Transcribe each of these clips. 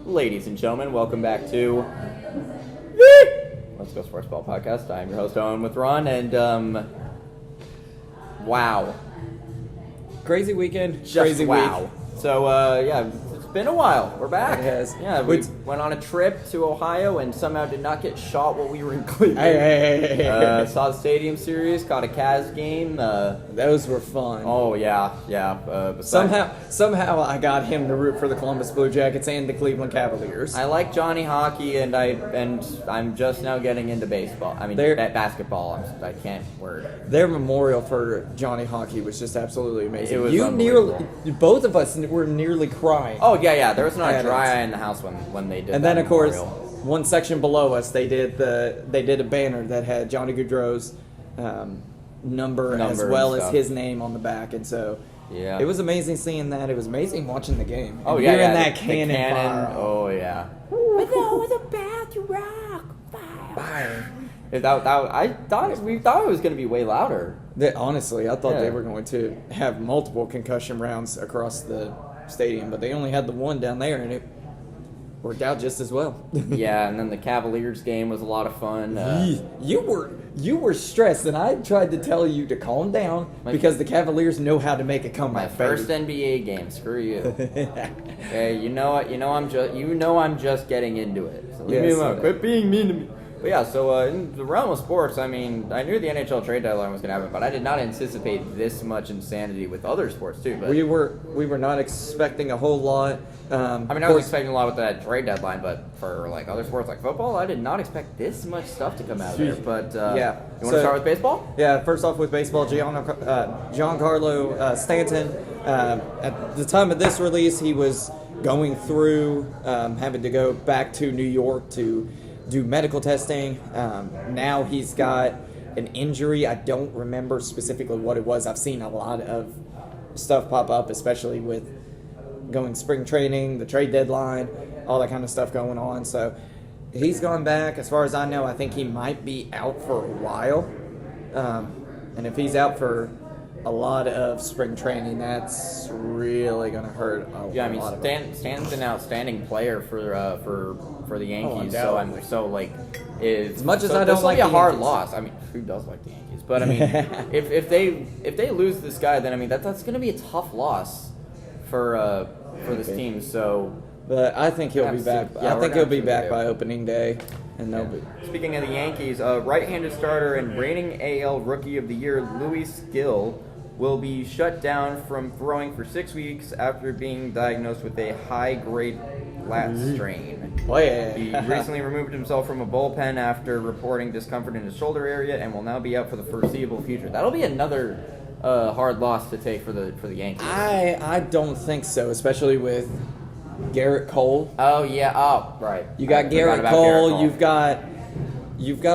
Ladies and gentlemen, welcome back to Let's Go Sportsball podcast. I'm your host, Owen, with Ron, and, wow. Crazy weekend. Just crazy wow. week. So, yeah, it's been a while. We're back. It has. Yeah, we went on a trip to Ohio and somehow did not get shot while we were in Cleveland. Hey. Saw the Stadium Series, caught a Cavs game. Those were fun. Oh, yeah. Somehow I got him to root for the Columbus Blue Jackets and the Cleveland Cavaliers. I like Johnny Hockey, and I'm just now getting into baseball. I mean, basketball. I can't word. Their memorial for Johnny Hockey was just absolutely amazing. It was unbelievable. Both of us were nearly crying. Oh yeah. There was not a dry eye in the house when they did. And that then of course, memorial. one section below us, they did a banner that had Johnny Gaudreau's number as well as his name on the back, and so. Yeah. It was amazing seeing that. It was amazing watching the game. Oh, yeah. Hearing that the cannon fire. Oh, yeah. But that was about to rock. Fire. We thought it was going to be way louder. Honestly, I thought they were going to have multiple concussion rounds across the stadium, but they only had the one down there, and it worked out just as well. Yeah, and then the Cavaliers game was a lot of fun. You were stressed, and I tried to tell you to calm down because the Cavaliers know how to make a comeback. My first NBA game. Screw you. Hey, you know what? I'm just getting into it. So leave me alone. Quit being mean to me. But yeah, so in the realm of sports, I mean, I knew the NHL trade deadline was going to happen, but I did not anticipate this much insanity with other sports too. But we were not expecting a whole lot. I was expecting a lot with that trade deadline, but for like other sports like football, I did not expect this much stuff to come out of there. But you want to start with baseball? Yeah, first off with baseball, Giancarlo Stanton. At the time of this release, he was going through having to go back to New York to do medical testing. Now he's got an injury. I don't remember specifically what it was. I've seen a lot of stuff pop up, especially with going spring training, the trade deadline, all that kind of stuff going on. So he's gone back. As far as I know, I think he might be out for a while. And if he's out for a lot of spring training, that's really going to hurt a lot. Stanton's an outstanding player for the Yankees. As much as I don't like this will be a hard Yankees. Loss. I mean, who does like the Yankees? But I mean, if they lose this guy, then I mean that's going to be a tough loss for this team. So, but I think he'll be back. Yeah, I think he'll be back by opening day, and they'll be. Speaking of the Yankees, right-handed starter and reigning AL Rookie of the Year Luis Gil will be shut down from throwing for 6 weeks after being diagnosed with a high-grade lat strain. Oh, yeah. He recently removed himself from a bullpen after reporting discomfort in his shoulder area and will now be out for the foreseeable future. That'll be another hard loss to take for the Yankees. I don't think so, especially with Garrett Cole. Oh yeah. Oh right. You got Garrett Cole. You've got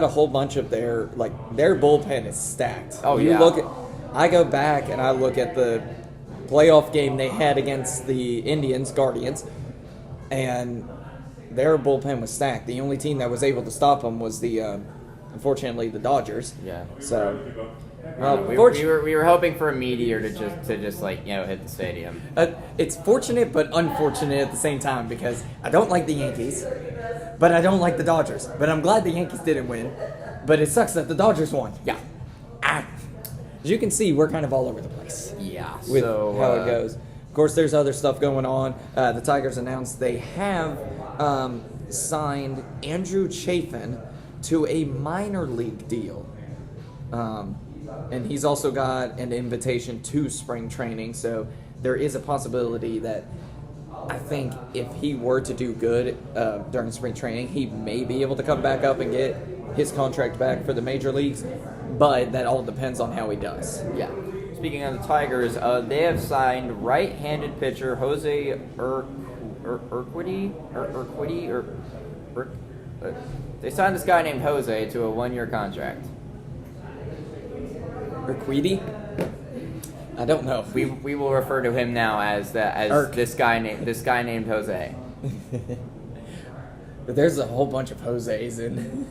a whole bunch of their bullpen is stacked. Oh I go back and I look at the playoff game they had against the Guardians, and their bullpen was stacked. The only team that was able to stop them was unfortunately, the Dodgers. Yeah. So, we were hoping for a meteor to just hit the stadium. It's fortunate but unfortunate at the same time because I don't like the Yankees, but I don't like the Dodgers. But I'm glad the Yankees didn't win. But it sucks that the Dodgers won. Yeah. As you can see, we're kind of all over the place. Yeah. With how it goes. Of course, there's other stuff going on. The Tigers announced they have signed Andrew Chafin to a minor league deal. And he's also got an invitation to spring training, so there is a possibility that I think if he were to do good during spring training, he may be able to come back up and get his contract back for the major leagues, but that all depends on how he does. Yeah. Speaking of the Tigers, they have signed right-handed pitcher Jose Urquidy. They signed this guy named Jose to a 1-year contract. Urquidy? I don't know. We will refer to him now as this guy named Jose. But there's a whole bunch of Jose's in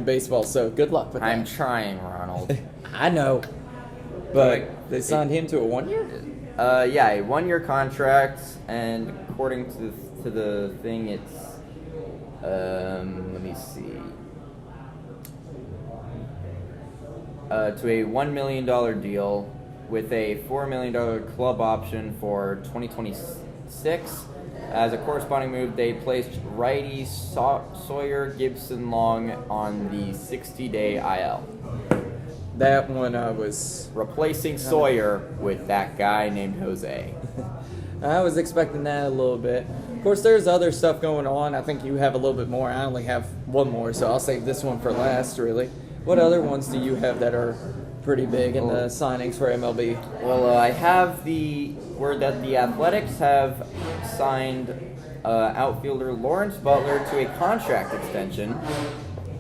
baseball, so good luck with that. I'm trying, Ronald. I know. But they signed him to a 1-year? Yeah, a 1-year contract, and according to to the thing, it's let me see. To a $1 million deal with a $4 million club option for 2026. As a corresponding move, they placed righty Sawyer Gibson-Long on the 60-day IL. That one was... Replacing Sawyer with that guy named Jose. I was expecting that a little bit. Of course, there's other stuff going on. I think you have a little bit more. I only have one more, so I'll save this one for last, really. What other ones do you have that are pretty big in the signings for MLB? Well, I have the word that the Athletics have signed outfielder Lawrence Butler to a contract extension.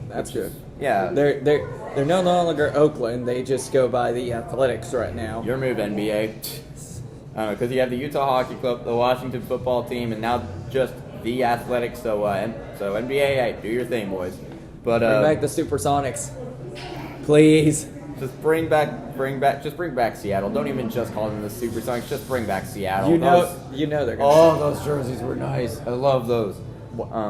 That's good. Yeah. They're no longer Oakland. They just go by the Athletics right now. Your move, NBA. Because you have the Utah Hockey Club, the Washington Football Team, and now just the Athletics. So NBA, hey, do your thing, boys. But bring back the Supersonics, please. Just bring back Seattle. Don't even just call them the Supersonics. Just bring back Seattle. You know they're gonna. Oh, those jerseys were nice. I love those.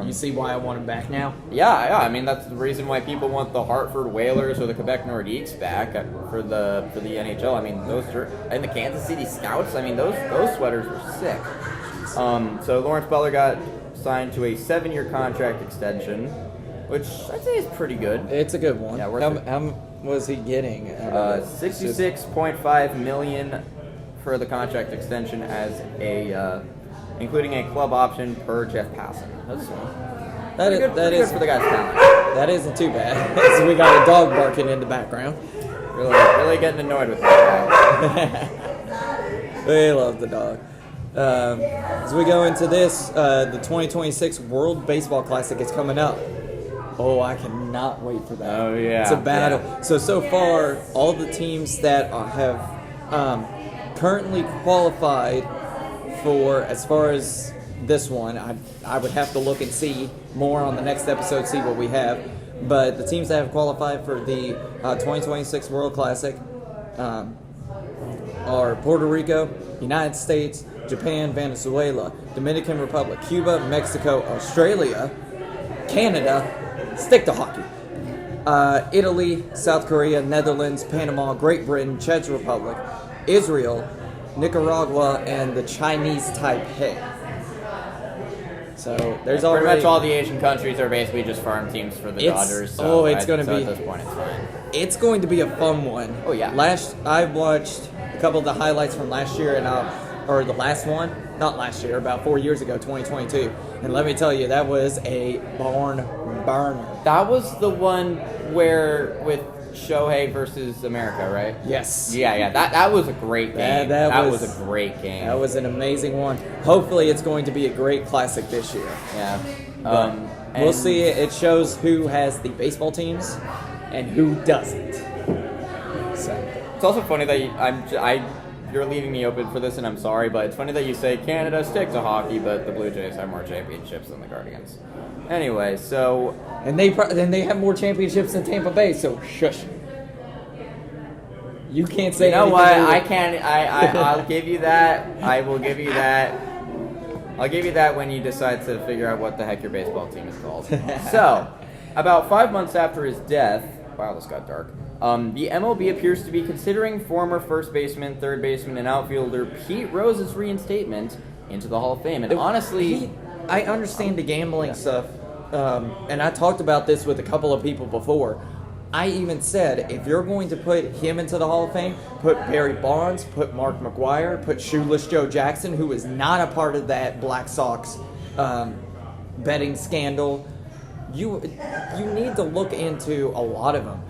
You see why I want them back now? Yeah. I mean, that's the reason why people want the Hartford Whalers or the Quebec Nordiques back for the NHL. I mean, those and the Kansas City Scouts. I mean, those sweaters were sick. So Lawrence Butler got signed to a 7-year contract extension, which I'd say is pretty good. It's a good one. Yeah, how was he getting? $66.5 million for the contract extension as a. Including a club option per Jeff Passan. That is good for the guy's talent. That isn't too bad. So we got a dog barking in the background. Really getting annoyed with that guy. We love the dog. As we go into this, the 2026 World Baseball Classic is coming up. Oh, I cannot wait for that. Oh, yeah. It's a battle. Yeah. So far, all the teams that have currently qualified for, as far as this one, I would have to look and see more on the next episode, see what we have. But the teams that have qualified for the 2026 World Classic are Puerto Rico, United States, Japan, Venezuela, Dominican Republic, Cuba, Mexico, Australia, Canada, stick to hockey, Italy, South Korea, Netherlands, Panama, Great Britain, Czech Republic, Israel, Nicaragua, and the Chinese Taipei. So there's already pretty much all the Asian countries are basically just farm teams for the Dodgers. So it's going to be at this point it's fine. It's going to be a fun one. Oh yeah. I watched a couple of the highlights from last year or the last one, not last year, about 4 years ago, 2022. And let me tell you, that was a barn burner. That was the one where with Shohei versus America, right? Yes. Yeah. That was a great game. That was a great game. That was an amazing one. Hopefully, it's going to be a great classic this year. Yeah. We'll see. It shows who has the baseball teams and who doesn't. So it's also funny that you're leaving me open for this, and I'm sorry, but it's funny that you say Canada stick to hockey, but the Blue Jays have more championships than the Guardians. Anyway, so and they have more championships than Tampa Bay. So shush. You can't say. You know what? I can't. I'll give you that. I will give you that. I'll give you that when you decide to figure out what the heck your baseball team is called. So, about 5 months after his death, wow, this got dark. The MLB appears to be considering former first baseman, third baseman, and outfielder Pete Rose's reinstatement into the Hall of Fame. And honestly, I understand the gambling stuff, and I talked about this with a couple of people before. I even said, if you're going to put him into the Hall of Fame, put Barry Bonds, put Mark McGwire, put Shoeless Joe Jackson, who is not a part of that Black Sox betting scandal. You need to look into a lot of them.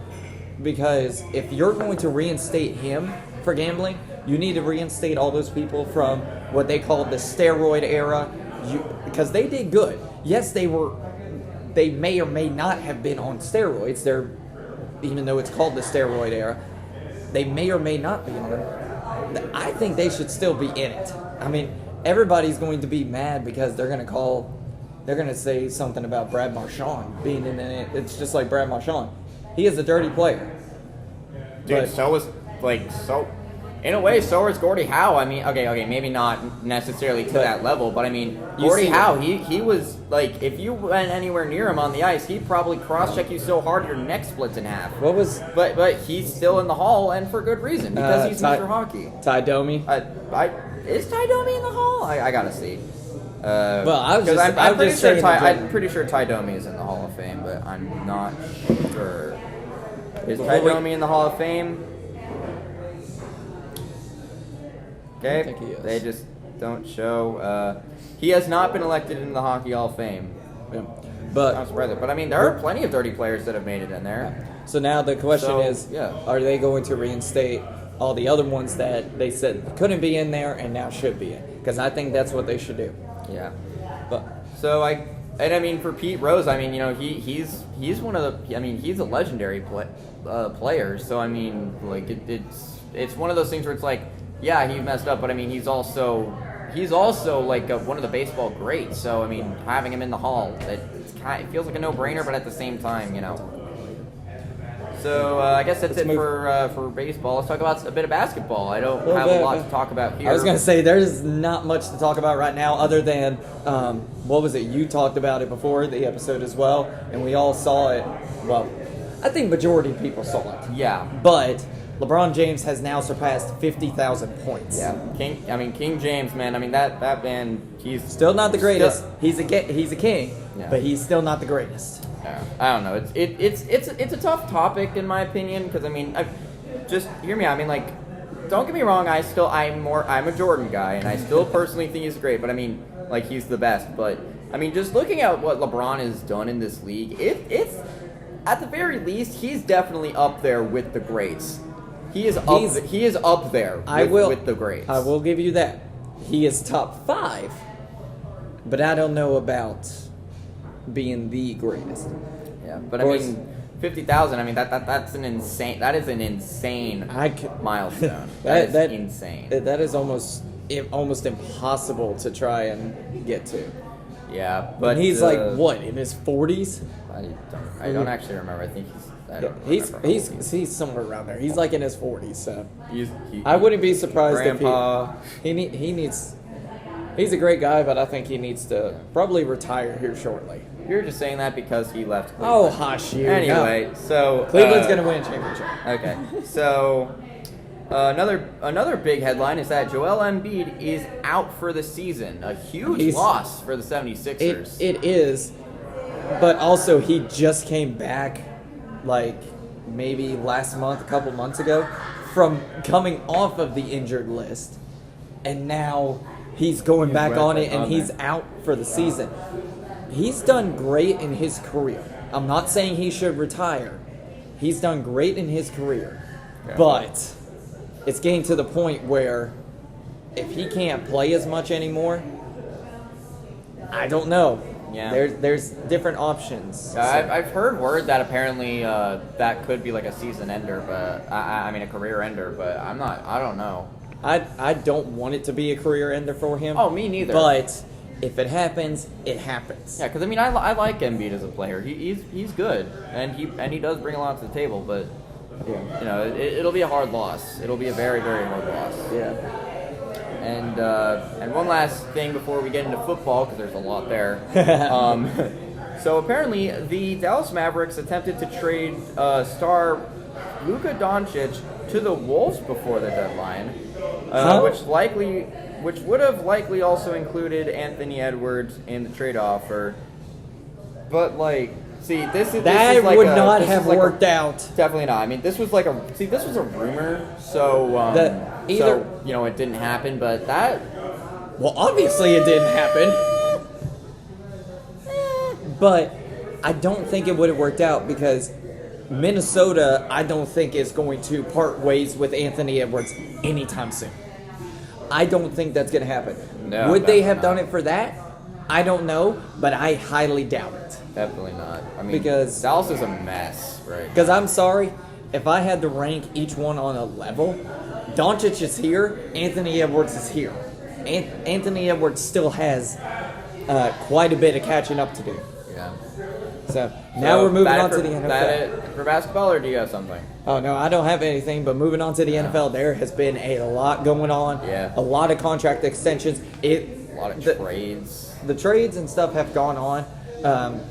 Because if you're going to reinstate him for gambling, you need to reinstate all those people from what they call the steroid era. Because they did good. Yes, they may or may not have been on steroids. Even though it's called the steroid era, they may or may not be on them. I think they should still be in it. I mean, everybody's going to be mad because they're going to say something about Brad Marchand being in it. It's just like Brad Marchand. He is a dirty player. Dude, in a way, so is Gordie Howe. I mean, okay, maybe not necessarily to that level, but I mean, Gordie Howe, he was like, if you went anywhere near him on the ice, he'd probably cross-check you so hard your neck splits in half. But he's still in the Hall, and for good reason, because he's Mr. Hockey. Ty Domi? Is Ty Domi in the Hall? I gotta see. I'm pretty sure Ty Domi is in the Hall of Fame, but I'm not sure. Is Ty Domi in the Hall of Fame? Okay, I think he is. They just don't show. He has not been elected into the Hockey Hall of Fame. Yeah. But I mean, there are plenty of dirty players that have made it in there. So now the question is, are they going to reinstate all the other ones that they said couldn't be in there and now should be in? Because I think that's what they should do. Yeah. But I mean, for Pete Rose, I mean, you know, he's one of the. I mean, he's a legendary player. So I mean, like it's one of those things where it's like, yeah, he messed up, but I mean, he's also like one of the baseball greats. So I mean, having him in the Hall, it feels like a no-brainer, but at the same time, you know. So I guess that's it for baseball. Let's talk about a bit of basketball. I don't have a lot to talk about here. I was going to say, there's not much to talk about right now other than, what was it? You talked about it before the episode as well, and we all saw it. Well, I think majority of people saw it. Yeah. But LeBron James has now surpassed 50,000 points. Yeah. King James, man. I mean, that man, he's still not the greatest. He's a king, yeah. But he's still not the greatest. I don't know. It's a tough topic in my opinion, because I mean, just hear me out. I mean, like, don't get me wrong. I'm a Jordan guy, and I still personally think he's great. But I mean, like, he's the best. But I mean, just looking at what LeBron has done in this league, it's at the very least, he's definitely up there with the greats. He is up there with the greats. I will give you that. He is top 5, but I don't know about being the greatest. Yeah, but I mean, 50,000. I mean, that's an insane. That is an insane milestone. That is insane. That is almost impossible to try and get to. Yeah, but and he's like what, in his 40s? I don't actually remember. I think he's somewhere around there. He's like in his 40s. So I wouldn't be surprised Grandpa. if he needs. He's a great guy, but I think he needs to probably retire here shortly. You're just saying that because he left Cleveland. Oh, hush you. Anyway, so Cleveland's going to win a championship. Okay, so another big headline is that Joel Embiid is out for the season. A huge loss for the 76ers. It is, but also he just came back like maybe last month, a couple months ago, from coming off of the injured list, and now he's going back on it, and he's out for the season. He's done great in his career. I'm not saying he should retire. He's done great in his career. Yeah. But it's getting to the point where if he can't play as much anymore, I don't know. Yeah. There's different options. I've heard word that apparently that could be like a season ender, but I mean a career ender, but I don't know. I don't want it to be a career ender for him. Oh, me neither. But if it happens, it happens. Yeah, because I mean, I like Embiid as a player. He's good, and he does bring a lot to the table. But you know, it'll be a hard loss. It'll be a very, very hard loss. Yeah. And one last thing before we get into football, because there's a lot there. So apparently, the Dallas Mavericks attempted to trade star Luka Doncic to the Wolves before the deadline, which would have likely also included Anthony Edwards in the trade offer. But like, see, this would not have worked out. Definitely not. I mean, this was a rumor, so you know, it didn't happen. But well, obviously it didn't happen. But I don't think it would have worked out because Minnesota, I don't think, is going to part ways with Anthony Edwards anytime soon. I don't think that's going to happen. No, would they have done it for that? I don't know, but I highly doubt it. Definitely not. I mean, because Dallas is a mess, right? Because I'm sorry, if I had to rank each one on a level, Doncic is here, Anthony Edwards is here. Anthony Edwards still has quite a bit of catching up to do. Yeah. So now we're moving on to the NFL. That it for basketball, or do you have something? Oh, no, I don't have anything, but moving on to the NFL, there has been a lot going on. Yeah. A lot of contract extensions. A lot of trades. The trades and stuff have gone on.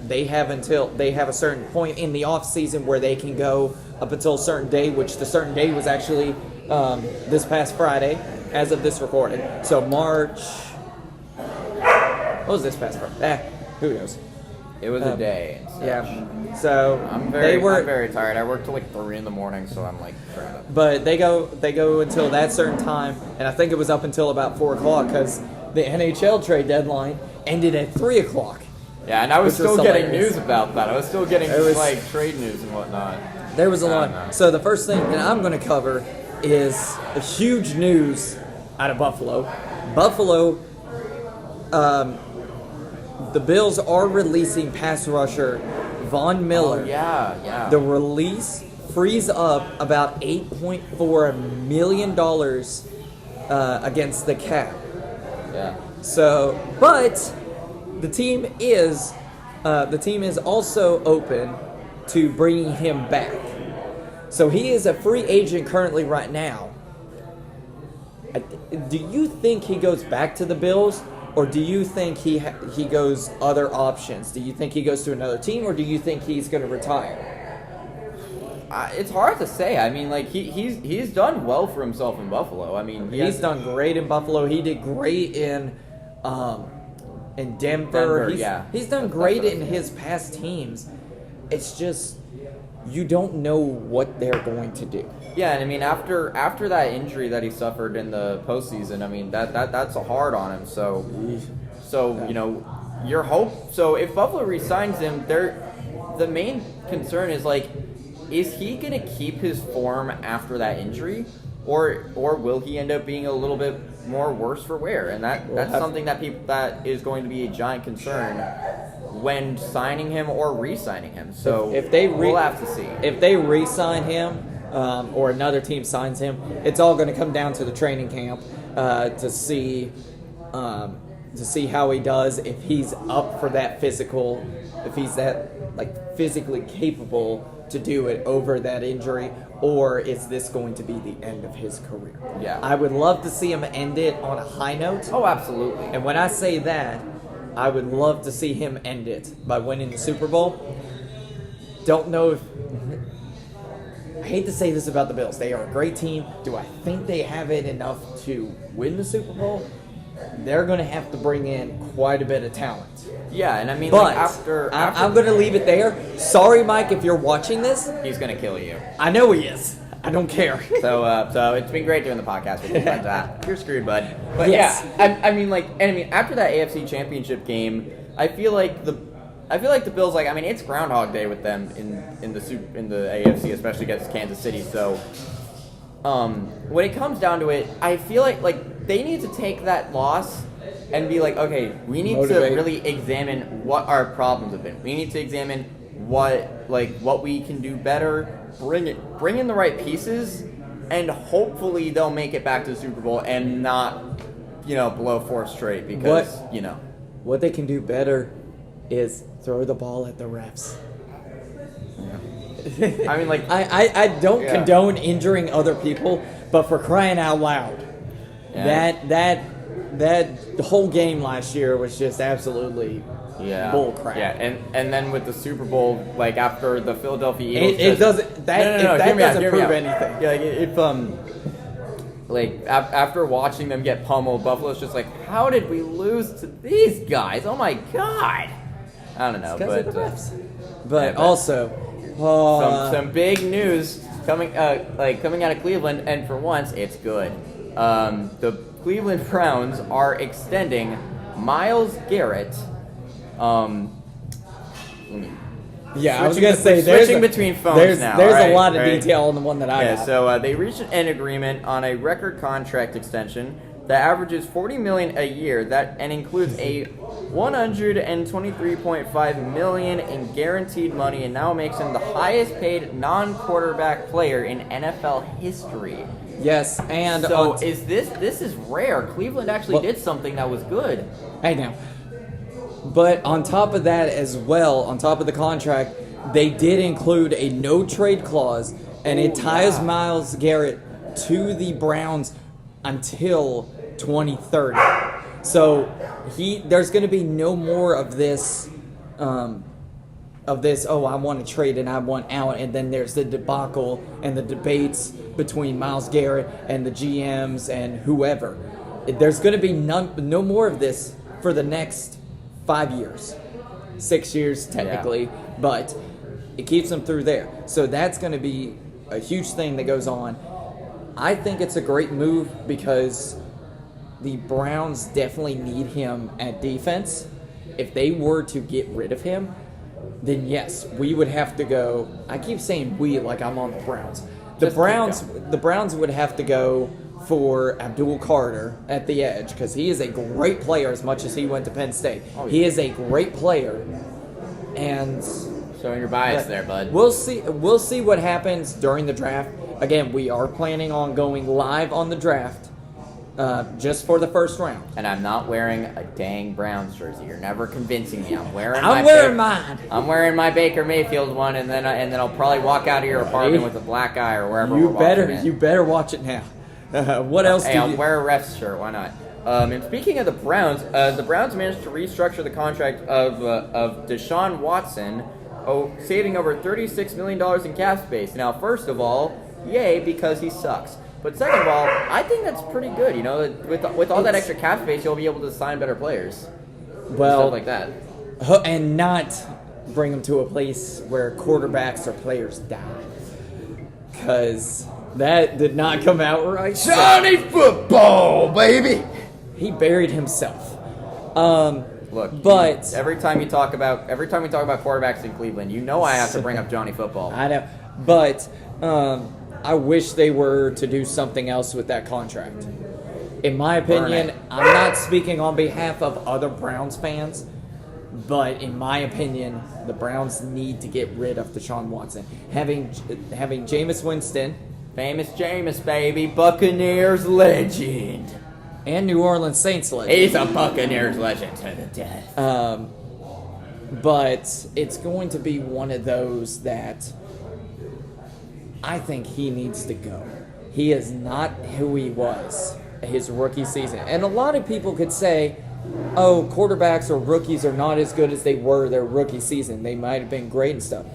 They have a certain point in the off season where they can go up until a certain day, which the certain day was actually this past Friday, as of this recording. So March. What was this past Friday? Who knows? It was a day. Yeah. So I'm very tired. I worked till like 3 in the morning, so I'm like trying to. But they go until that certain time, and I think it was up until about 4 o'clock because the NHL trade deadline ended at 3 o'clock. Yeah, and I was still getting hilarious. news about that. I was still getting like trade news and whatnot. There was a lot. So the first thing that I'm going to cover is a huge news out of Buffalo. Buffalo, the Bills are releasing pass rusher Von Miller. Oh, yeah. The release frees up about $8.4 million against the cap. Yeah. So, but the team is also open to bringing him back. So he is a free agent currently right now. Do you think he goes back to the Bills, or do you think he goes other options? Do you think he goes to another team, or do you think he's going to retire? It's hard to say. I mean, like he's done well for himself in Buffalo. I mean, he's done great in Buffalo. He did great in Denver. He's done great in his past teams. It's just you don't know what they're going to do. Yeah, and I mean after that injury that he suffered in the postseason, I mean that's hard on him. So you know, your hope. So if Buffalo re-signs him, the main concern is like, is he gonna keep his form after that injury, or will he end up being a little bit more worse for wear? And that's something that is going to be a giant concern when signing him or re-signing him. So we'll have to see. If they re-sign him or another team signs him, it's all going to come down to the training camp to see how he does, if he's up for that physical, if he's that like physically capable to do it over that injury, or is this going to be the end of his career? Yeah. I would love to see him end it on a high note. Oh, absolutely. And when I say that, I would love to see him end it by winning the Super Bowl. Don't know if... I hate to say this about the Bills. They are a great team. Do I think they have it enough to win the Super Bowl? They're going to have to bring in quite a bit of talent. Yeah, and I mean, but like after I'm going to leave it there. Sorry, Mike, if you're watching this. He's going to kill you. I know he is. I don't care. So it's been great doing the podcast with you, but you're screwed, bud. But yes. Yeah, I mean, after that AFC Championship game, I feel like the Bills, like, I mean, it's Groundhog Day with them in the AFC, especially against Kansas City. So, when it comes down to it, I feel like they need to take that loss and be like, okay, we need to really examine what our problems have been. We need to examine what we can do better. Bring in the right pieces, and hopefully they'll make it back to the Super Bowl and not, blow 4 straight, because what they can do better is throw the ball at the refs. Yeah. I mean, like, I don't condone injuring other people, but for crying out loud, that whole game last year was just absolutely bull crap. Yeah, and then with the Super Bowl, like after the Philadelphia Eagles, it doesn't prove anything. Yeah, after watching them get pummeled, Buffalo's just like, how did we lose to these guys? Oh my god! I don't know, but also some big news coming out of Cleveland, and for once, it's good. The Cleveland Browns are extending Myles Garrett. I was gonna say switching between phones now. There's a lot of detail on the one that I got. Yeah, so they reached an agreement on a record contract extension that averages $40 million a year, and includes a $123.5 million in guaranteed money, and now makes him the highest-paid non-quarterback player in NFL history. Yes, and so this is rare. Cleveland actually did something that was good. Hey now, But on top of that as well, on top of the contract, they did include a no-trade clause, and it ties Myles Garrett to the Browns until 2030. So there's going to be no more of this, oh, I want to trade and I want out, and then there's the debacle and the debates between Myles Garrett and the GMs and whoever. There's going to be no more of this for the next 5 years. 6 years, technically, but it keeps them through there. So that's going to be a huge thing that goes on. I think it's a great move because the Browns definitely need him at defense. If they were to get rid of him, then yes, we would have to go. I keep saying we like I'm on the Browns. The Browns would have to go for Abdul Carter at the edge because he is a great player as much as he went to Penn State. He is a great player. And showing your bias there, bud. We'll see what happens during the draft. Again, we are planning on going live on the draft just for the first round. And I'm not wearing a dang Browns jersey. You're never convincing me. I'm wearing mine. I'm wearing my Baker Mayfield one, and then I'll probably walk out of your apartment with a black eye or wherever. You better watch it now. What else? I'll wear a refs shirt. Why not? And speaking of the Browns managed to restructure the contract of Deshaun Watson, saving over $36 million in cap space. Now, first of all, yay, because he sucks. But second of all, I think that's pretty good. You know, with all that extra cap space, you'll be able to sign better players. Well, stuff like that. And not bring them to a place where quarterbacks or players die. Because that did not come out right. Johnny Football, baby! He buried himself. Look, but every time we talk about quarterbacks in Cleveland, you know I have to bring up Johnny Football. I know, but I wish they were to do something else with that contract. In my opinion, I'm not speaking on behalf of other Browns fans, but in my opinion, the Browns need to get rid of Deshaun Watson. Having Jameis Winston, famous Jameis, baby, Buccaneers legend. And New Orleans Saints legend. He's a Buccaneers legend to the death. But it's going to be one of those that I think he needs to go. He is not who he was his rookie season. And a lot of people could say, oh, quarterbacks or rookies are not as good as they were their rookie season. They might have been great and stuff.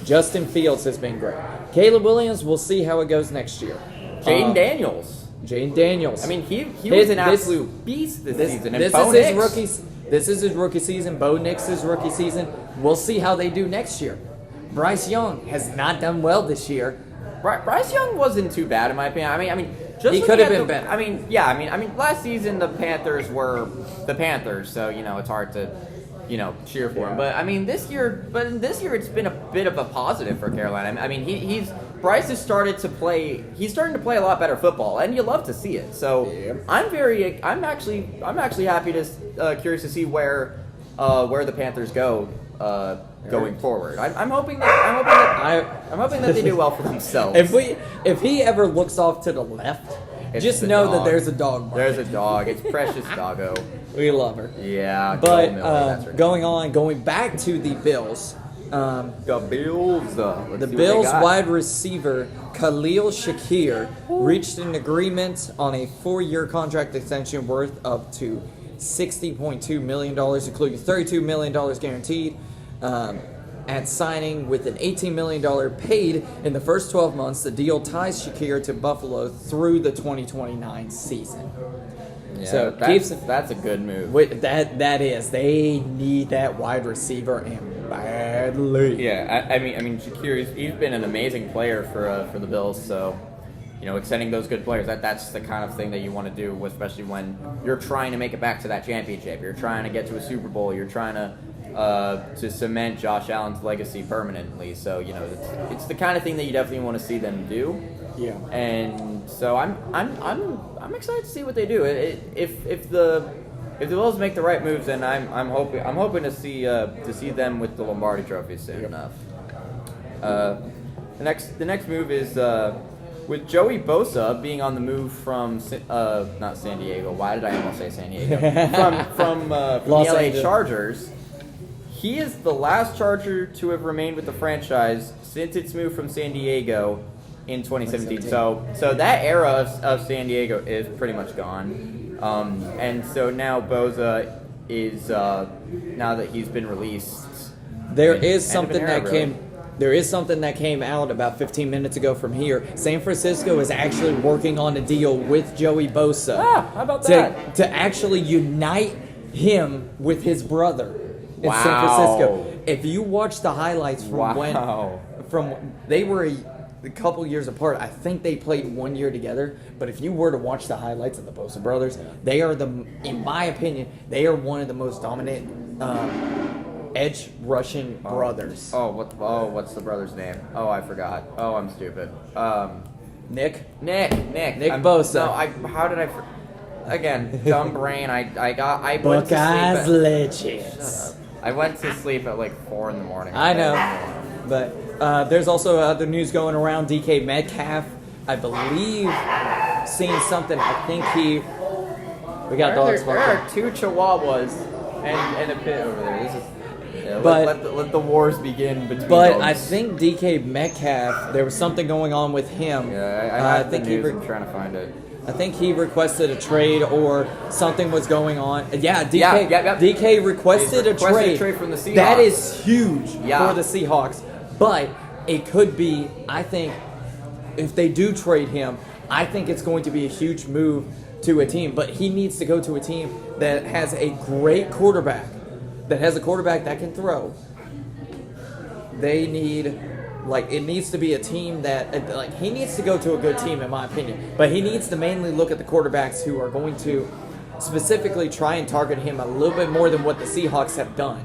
Justin Fields has been great. Caleb Williams, we'll see how it goes next year. Jaden Daniels. I mean, he was an absolute beast this season. And this is his rookie season. Bo Nix's rookie season. We'll see how they do next year. Bryce Young has not done well this year. Bryce Young wasn't too bad in my opinion. I mean, he could have been better. I mean, last season the Panthers were the Panthers, so it's hard to, cheer for him. But I mean, this year it's been a bit of a positive for Carolina. I mean, Bryce has started to play. He's starting to play a lot better football, and you love to see it. So I'm actually happy to curious to see where the Panthers go going forward. I'm hoping that they do well for themselves. If he ever looks off to the left, just know that there's a dog. There's a dog. It's precious doggo. We love her. Yeah. But going back to the Bills. The Bills wide receiver Khalil Shakir reached an agreement on a 4-year contract extension worth up to $60.2 million, including $32 million guaranteed at signing, with an $18 million paid in the first 12 months. The deal ties Shakir to Buffalo through the 2029 season. Yeah, so that's a good move. That is. They need that wide receiver and badly. Yeah, I mean Shakir, he's been an amazing player for the Bills. So, extending those good players, that's the kind of thing that you want to do, especially when you're trying to make it back to that championship. You're trying to get to a Super Bowl. You're trying to cement Josh Allen's legacy permanently. So it's the kind of thing that you definitely want to see them do. Yeah. And so I'm excited to see what they do. If the Bills make the right moves, then I'm hoping to see them with the Lombardi Trophy soon enough. The next move is with Joey Bosa being on the move from not San Diego. Why did I almost say San Diego? from the Los LA Angeles. Chargers. He is the last Charger to have remained with the franchise since its move from San Diego in 2017. So that era of San Diego is pretty much gone. And so now Bosa is now that he's been released. There is end of an something era, that really. came. There is something that came out about 15 minutes ago from here. San Francisco is actually working on a deal with Joey Bosa. How about that? To actually unite him with his brother in San Wow. Francisco. If you watch the highlights from they were a couple years apart. I think they played 1 year together. But if you were to watch the highlights of the Bosa brothers, they are in my opinion, they are one of the most dominant edge rushing brothers. What's the brother's name? Oh, I forgot. Oh, I'm stupid. Nick No, Bosa. how did I? Again, dumb brain. I went to Buckeyes sleep. Legends. I went to sleep at like 4 in the morning. I know. But there's also other news going around. DK Metcalf, I believe, seeing something. I think we got dogs There barking. are 2 Chihuahuas and a pit over there. This is. Yeah, But- let the wars begin between. But dogs. I think DK Metcalf, there was something going on with him. Yeah, I think the he news. re- I'm trying to find it. I think he requested a trade or something was going on. Yeah, DK, Yeah. DK requested, He's requested a trade. from the Seahawks. That is huge Yeah. for the Seahawks. But it could be, I think, if they do trade him, I think it's going to be a huge move to a team. But he needs to go to a team that has a great quarterback, that has a quarterback that can throw. They need... it needs to be a team that, he needs to go to a good team, in my opinion. But he needs to mainly look at the quarterbacks who are going to specifically try and target him a little bit more than what the Seahawks have done.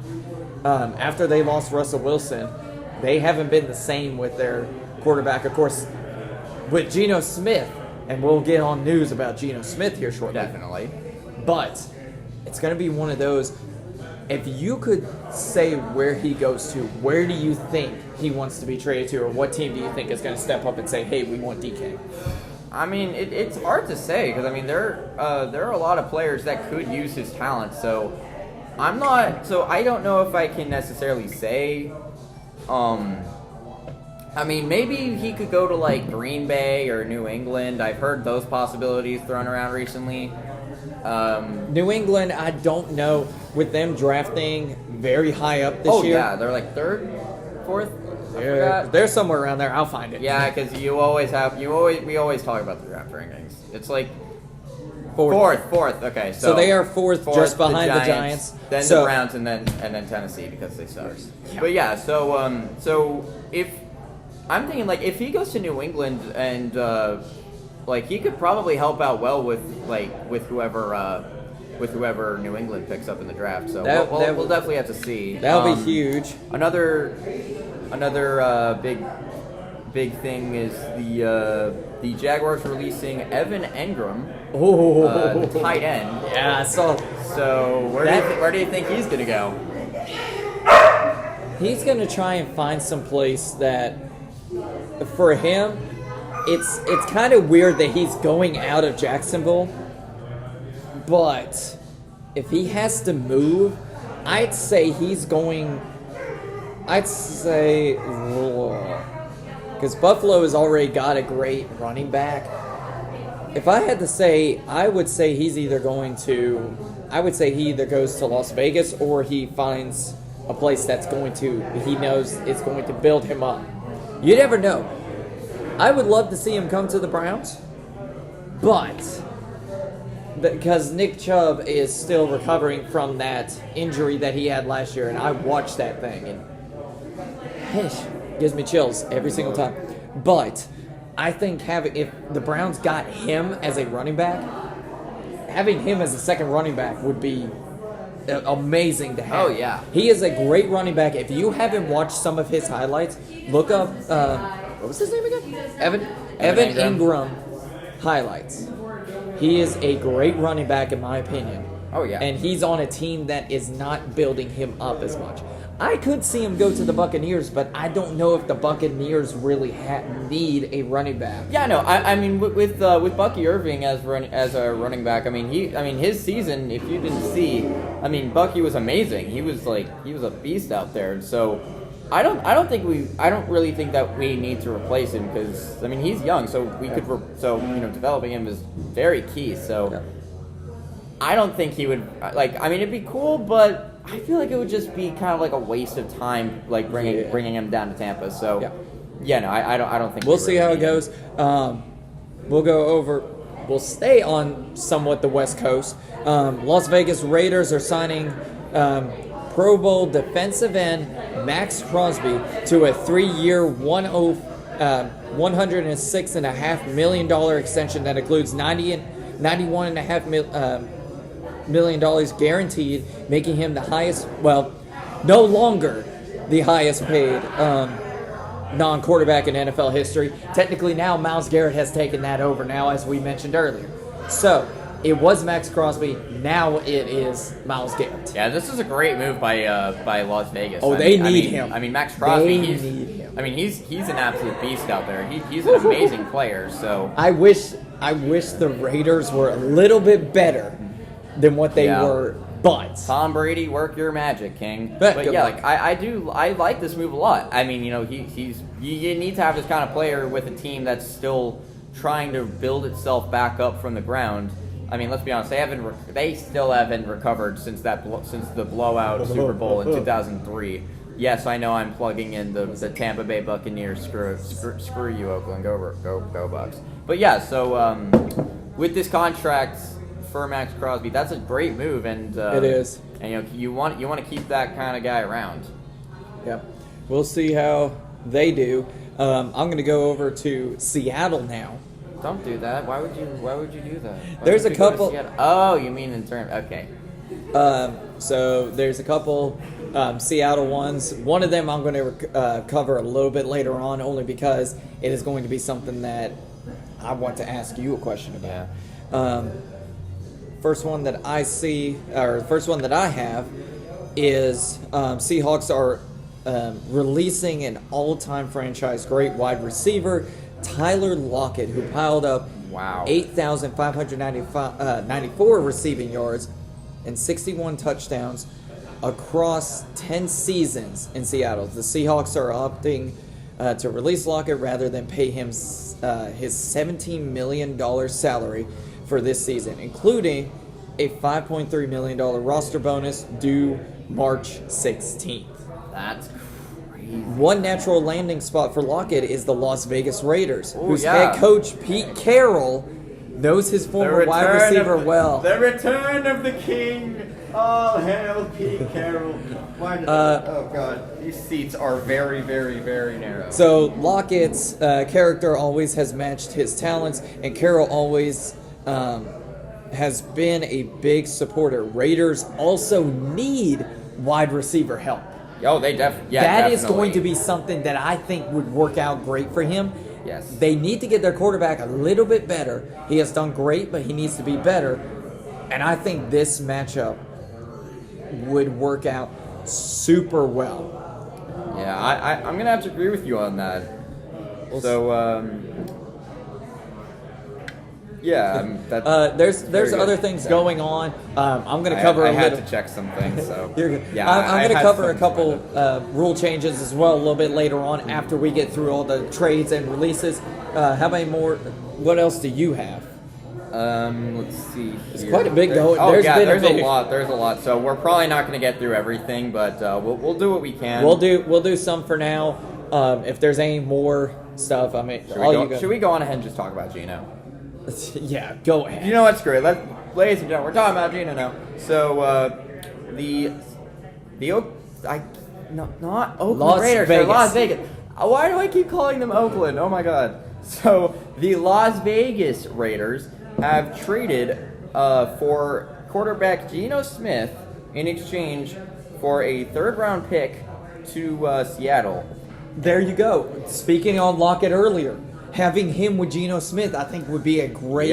After they lost Russell Wilson, they haven't been the same with their quarterback. Of course, with Geno Smith, and we'll get on news about Geno Smith here shortly. Definitely. But it's going to be one of those. If you could say where he goes to, where do you think he wants to be traded to, or what team do you think is going to step up and say, "Hey, we want DK"? I mean, it's hard to say because I mean there are a lot of players that could use his talent. So I don't know if I can necessarily say. I mean, maybe he could go to like Green Bay or New England. I've heard those possibilities thrown around recently. New England, I don't know. With them drafting very high up this year. Yeah, they're like 3rd, 4th. I forgot. They're somewhere around there. I'll find it. Yeah, because we always talk about the draft rankings. It's like Fourth. fourth. Okay, So they are fourth just behind the Giants. then So- the Browns, and then Tennessee because they suck. But yeah, so if I'm thinking like if he goes to New England and he could probably help out well with whoever New England picks up in the draft. So we'll definitely have to see. That'll be huge. Another big thing is the Jaguars releasing Evan Engram, the tight end. Yeah, I saw. So where do you think he's gonna go? He's going to try and find some place that, for him, it's kind of weird that he's going out of Jacksonville. But if he has to move, I'd say because Buffalo has already got a great running back. If I had to say, I would say he either goes to Las Vegas or he finds a place he knows is going to build him up. You never know. I would love to see him come to the Browns, but because Nick Chubb is still recovering from that injury that he had last year, and I watched that thing, and gives me chills every single time. But I think if the Browns got him as a running back, having him as a second running back would be amazing to have. Oh, yeah. He is a great running back. If you haven't watched some of his highlights, look up, what was his name again? Evan Ingram highlights. He is a great running back in my opinion. Oh, yeah. And he's on a team that is not building him up as much. I could see him go to the Buccaneers, but I don't know if the Buccaneers really need a running back. Yeah, no, I mean with Bucky Irving as a running back, I mean his season, if you didn't see, I mean Bucky was amazing. He was a beast out there. So I don't really think that we need to replace him because I mean he's young, so developing him is very key. So Yeah. I don't think he would I mean it'd be cool, but I feel like it would just be kind of like a waste of time, like bringing him down to Tampa. So, no, I don't think we'll see how it goes. We'll stay on somewhat the West Coast. Las Vegas Raiders are signing Pro Bowl defensive end Max Crosby to a 3-year, $106.5 million extension that includes $91.5 million guaranteed, making him the highest, no longer the highest paid non-quarterback in NFL history. Technically now Myles Garrett has taken that over now, as we mentioned earlier. So it was Max Crosby, now it is Myles Garrett. Yeah, this is a great move by Las Vegas. They need him. I mean Max Crosby, need him. I mean he's an absolute beast out there. He's an amazing player. So I wish the Raiders were a little bit better than what they were, but Tom Brady, work your magic, King. But yeah, I like this move a lot. I mean, you need to have this kind of player with a team that's still trying to build itself back up from the ground. I mean, let's be honest, they still haven't recovered since the blowout Super Bowl in 2003. Yes, I know I'm plugging in the Tampa Bay Buccaneers. Screw you, Oakland. Go Bucks. But yeah, so with this contract for Max Crosby, that's a great move, and it is. And you want to keep that kind of guy around. Yep. We'll see how they do. I'm going to go over to Seattle now. Don't do that. Why would you do that? There's a couple. Oh, you mean in terms? Okay. So there's a couple Seattle ones. One of them I'm going to cover a little bit later on, only because it is going to be something that I want to ask you a question about. Yeah. First one that I see, or first one that I have, is Seahawks are releasing an all-time franchise great wide receiver, Tyler Lockett, who piled up 8,594 receiving yards and 61 touchdowns across 10 seasons in Seattle. The Seahawks are opting to release Lockett rather than pay him his $17 million salary for this season, including a $5.3 million roster bonus due March 16th. That's crazy. One natural landing spot for Lockett is the Las Vegas Raiders, whose head coach Pete Carroll knows his former wide receiver well. The return of the king. All hail Pete Carroll. Oh God, these seats are very, very, very narrow. So Lockett's character always has matched his talents, and Carroll always has been a big supporter. Raiders also need wide receiver help. Oh, they definitely. That is going to be something that I think would work out great for him. Yes. They need to get their quarterback a little bit better. He has done great, but he needs to be better. And I think this matchup would work out super well. Yeah, I'm going to have to agree with you on that. So, yeah, there's other things going on. I'm going to cover I a little. had to check some things, so. You're good. Yeah, I'm going to cover a some couple rule changes as well a little bit later on after we get through all the trades and releases. How many more? What else do you have? Let's see. It's quite a big go. There's a lot. There's a lot. So we're probably not going to get through everything, but we'll do what we can. We'll do some for now. If there's any more stuff, I mean, should we go on ahead and just talk about Geno? Yeah, go ahead. You know what's great? Ladies and gentlemen, we're talking about Geno now. So not Oakland Las Raiders. Vegas. Las Vegas. Why do I keep calling them Oakland? Oh my God. So the Las Vegas Raiders have traded for quarterback Geno Smith in exchange for a third-round pick to Seattle. There you go. Speaking on Lockett earlier, having him with Geno Smith, I think would be a great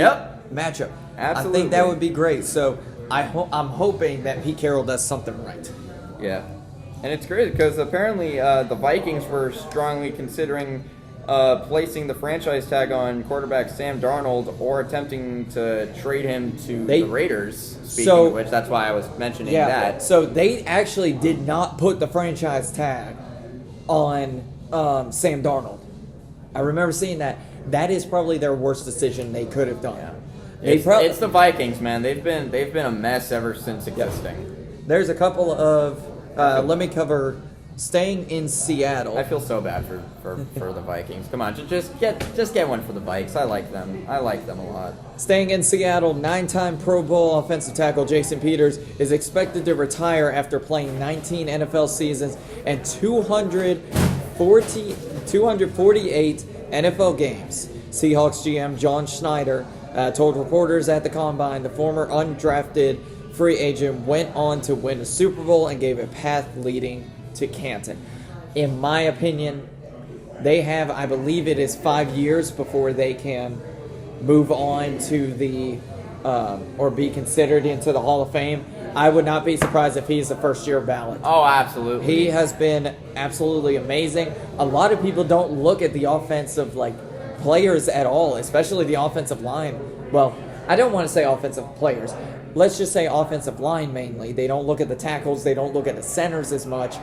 matchup. Absolutely. I think that would be great. So I'm hoping that Pete Carroll does something right. Yeah. And it's crazy because apparently the Vikings were strongly considering placing the franchise tag on quarterback Sam Darnold or attempting to trade him to the Raiders. Speaking of which, that's why I was mentioning that. So they actually did not put the franchise tag on Sam Darnold. I remember seeing that. That is probably their worst decision they could have done. Yeah. It's the Vikings, man. They've been a mess ever since existing. There's a couple of let me cover staying in Seattle. I feel so bad for the Vikings. Come on, just get one for the Vikes. I like them. I like them a lot. Staying in Seattle, 9-time Pro Bowl offensive tackle Jason Peters is expected to retire after playing 19 NFL seasons and 248 NFL games. Seahawks GM John Schneider told reporters at the Combine the former undrafted free agent went on to win a Super Bowl and gave a path leading to Canton. In my opinion, they have, I believe it is 5 years before they can move on to the, or be considered into the Hall of Fame. I would not be surprised if he's a first-year ballot. Oh, absolutely. He has been absolutely amazing. A lot of people don't look at the offensive players at all, especially the offensive line. Well, I don't want to say offensive players. Let's just say offensive line mainly. They don't look at the tackles. They don't look at the centers as much.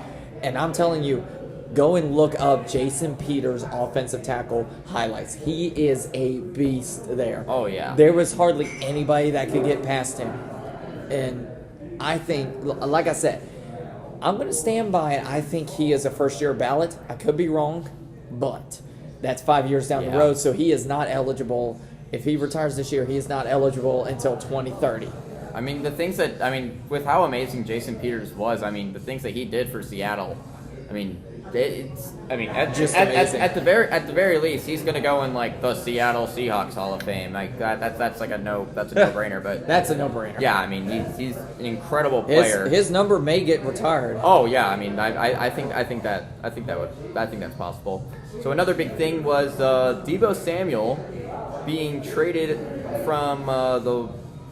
And I'm telling you, go and look up Jason Peters' offensive tackle highlights. He is a beast there. Oh, yeah. There was hardly anybody that could get past him. And I think, like I said, I'm going to stand by it. I think he is a first-year ballot. I could be wrong, but that's 5 years down the road, so he is not eligible. If he retires this year, he is not eligible until 2030. I mean, with how amazing Jason Peters was, the things that he did for Seattle, at the very least, he's going to go in the Seattle Seahawks Hall of Fame. That's a no-brainer. But that's a no-brainer. Yeah, he's an incredible player. His number may get retired. Oh yeah, I think that's possible. So another big thing was Deebo Samuel being traded from the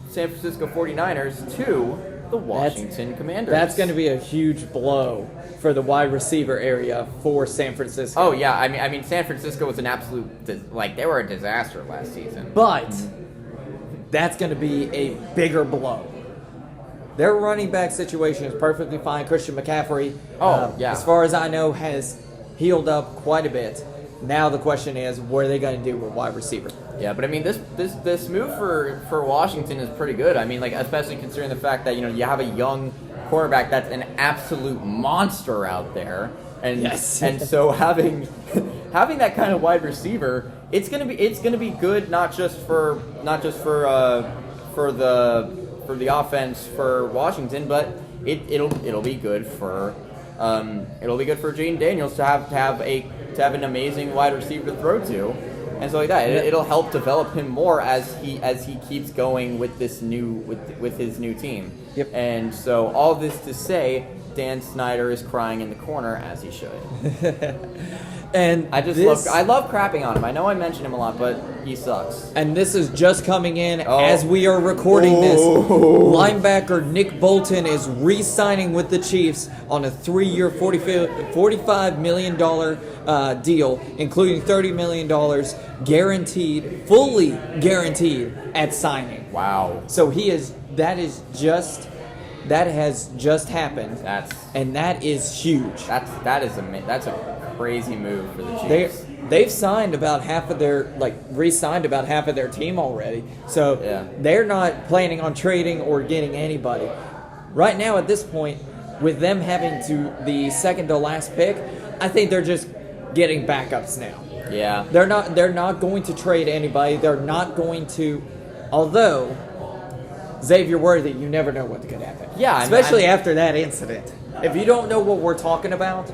San Francisco 49ers to the Washington Commanders. That's going to be a huge blow for the wide receiver area for San Francisco. Oh yeah, San Francisco was an absolute they were a disaster last season. But that's going to be a bigger blow. Their running back situation is perfectly fine. Christian McCaffrey, as far as I know, has healed up quite a bit. Now the question is, what are they going to do with wide receiver? Yeah, but this move for Washington is pretty good. Especially considering the fact that you have a young quarterback that's an absolute monster out there, and yes. And so having that kind of wide receiver, it's gonna be good not just for the offense for Washington, but it'll be good for Jaden Daniels to have an amazing wide receiver to throw to, and so like that. It'll help develop him more as he keeps going with his new team. Yep. And so all this to say, Dan Snyder is crying in the corner as he should. And I love crapping on him. I know I mention him a lot, but he sucks. And this is just coming in as we are recording this. Linebacker Nick Bolton is re-signing with the Chiefs on a 3-year, $45 million deal, including $30 million fully guaranteed at signing. Wow. So that has just happened. That is huge. That's a crazy move for the Chiefs. They've signed about half of their re-signed about half of their team already. So they're not planning on trading or getting anybody. Right now at this point, with them having the second to last pick, I think they're just getting backups now. Yeah. They're not going to trade anybody. They're not going to, although Xavier Worthy, you never know what could happen. Yeah, especially after that incident. If you don't know what we're talking about,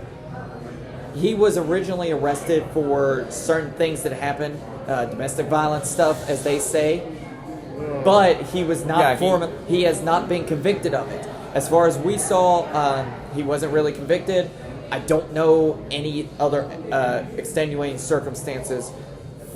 he was originally arrested for certain things that happened, domestic violence stuff, as they say, but he was not he has not been convicted of it. As far as we saw, he wasn't really convicted. I don't know any other extenuating circumstances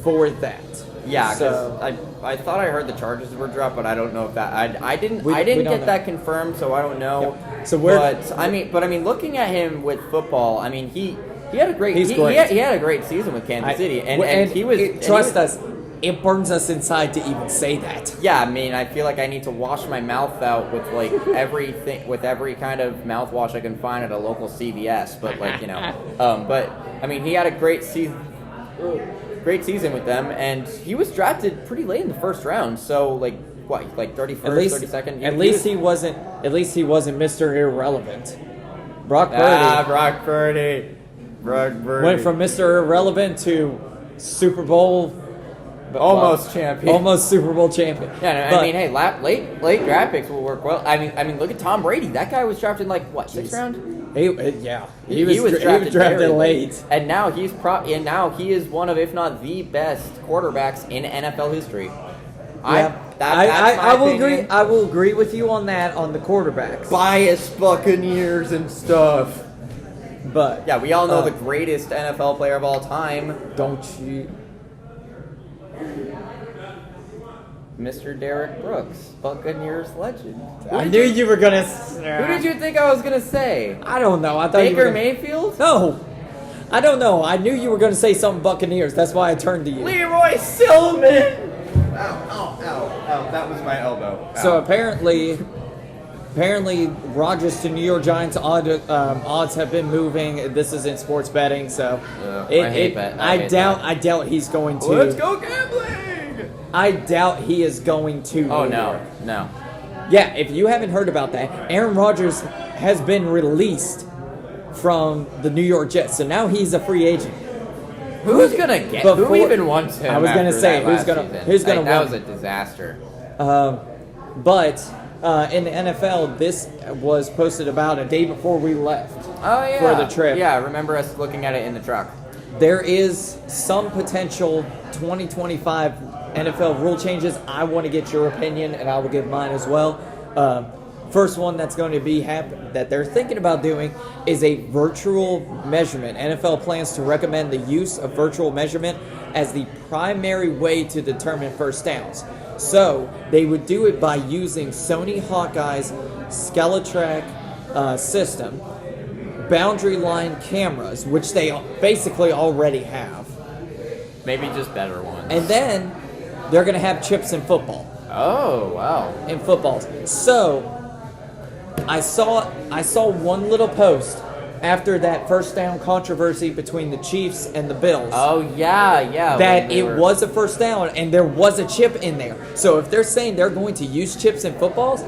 for that. Yeah, because So- I thought I heard the charges were dropped, but I don't know if that I didn't We get don't know. that confirmed, so I don't know. Yeah. So we're- but I mean, looking at him with football, I mean, he had a great He's he, great. He had a great season with Kansas City, and he was Trust us, it burns us inside to even say that. Yeah, I mean, I feel like I need to wash my mouth out with like everything, with every kind of mouthwash I can find at a local CVS. But like but I mean, he had a great season with them, and he was drafted pretty late in the first round. So like what, like 31st, 32nd? At least he wasn't Mr. Irrelevant. Brock Purdy Brock Purdy went from Mr. Irrelevant to Super Bowl. Almost champion. Almost Super Bowl champion. Yeah, no, I mean, hey, late draft picks will work well. I mean, look at Tom Brady. That guy was drafted in like what, 6th round? He was drafted very late. And now he is one of, if not the best quarterbacks in NFL history. Yeah. That's my I will opinion. agree. I will agree with you on that on the quarterbacks. Biased Buccaneers and stuff. But Yeah, we all know the greatest NFL player of all time, don't you? Mr. Derek Brooks, Buccaneers legend. I knew you were gonna. Who did you think I was gonna say? I don't know. I thought you were Baker gonna, Mayfield? No, I don't know. I knew you were going to say something Buccaneers. That's why I turned to you. Leroy Silman! Ow, that was my elbow. Ow. So apparently Rodgers to New York Giants odds have been moving. This is in sports betting, so I hate that. I doubt he's going to. Let's go gambling! I doubt he is going to. Oh, New no. York. No. Yeah, if you haven't heard about that, Aaron Rodgers has been released from the New York Jets, so now he's a free agent. Who's gonna get? Who even wants him? I was gonna after say, that who's last gonna- season? who's gonna Like, that want was a disaster. But in the NFL, this was posted about a day before we left Oh yeah. for the trip. Yeah, I remember us looking at it in the truck. There is some potential 2025 NFL rule changes. I want to get your opinion, and I will give mine as well. First one that's going to be that they're thinking about doing is a virtual measurement. NFL plans to recommend the use of virtual measurement as the primary way to determine first downs. So they would do it by using Sony Hawkeye's Skeletrack system, boundary line cameras, which they basically already have, Maybe just better ones. and then they're going to have chips in football. Oh wow. In footballs. So I saw one little post after that first down controversy between the Chiefs and the Bills. Oh yeah. That it was a first down and there was a chip in there. So if they're saying they're going to use chips in footballs,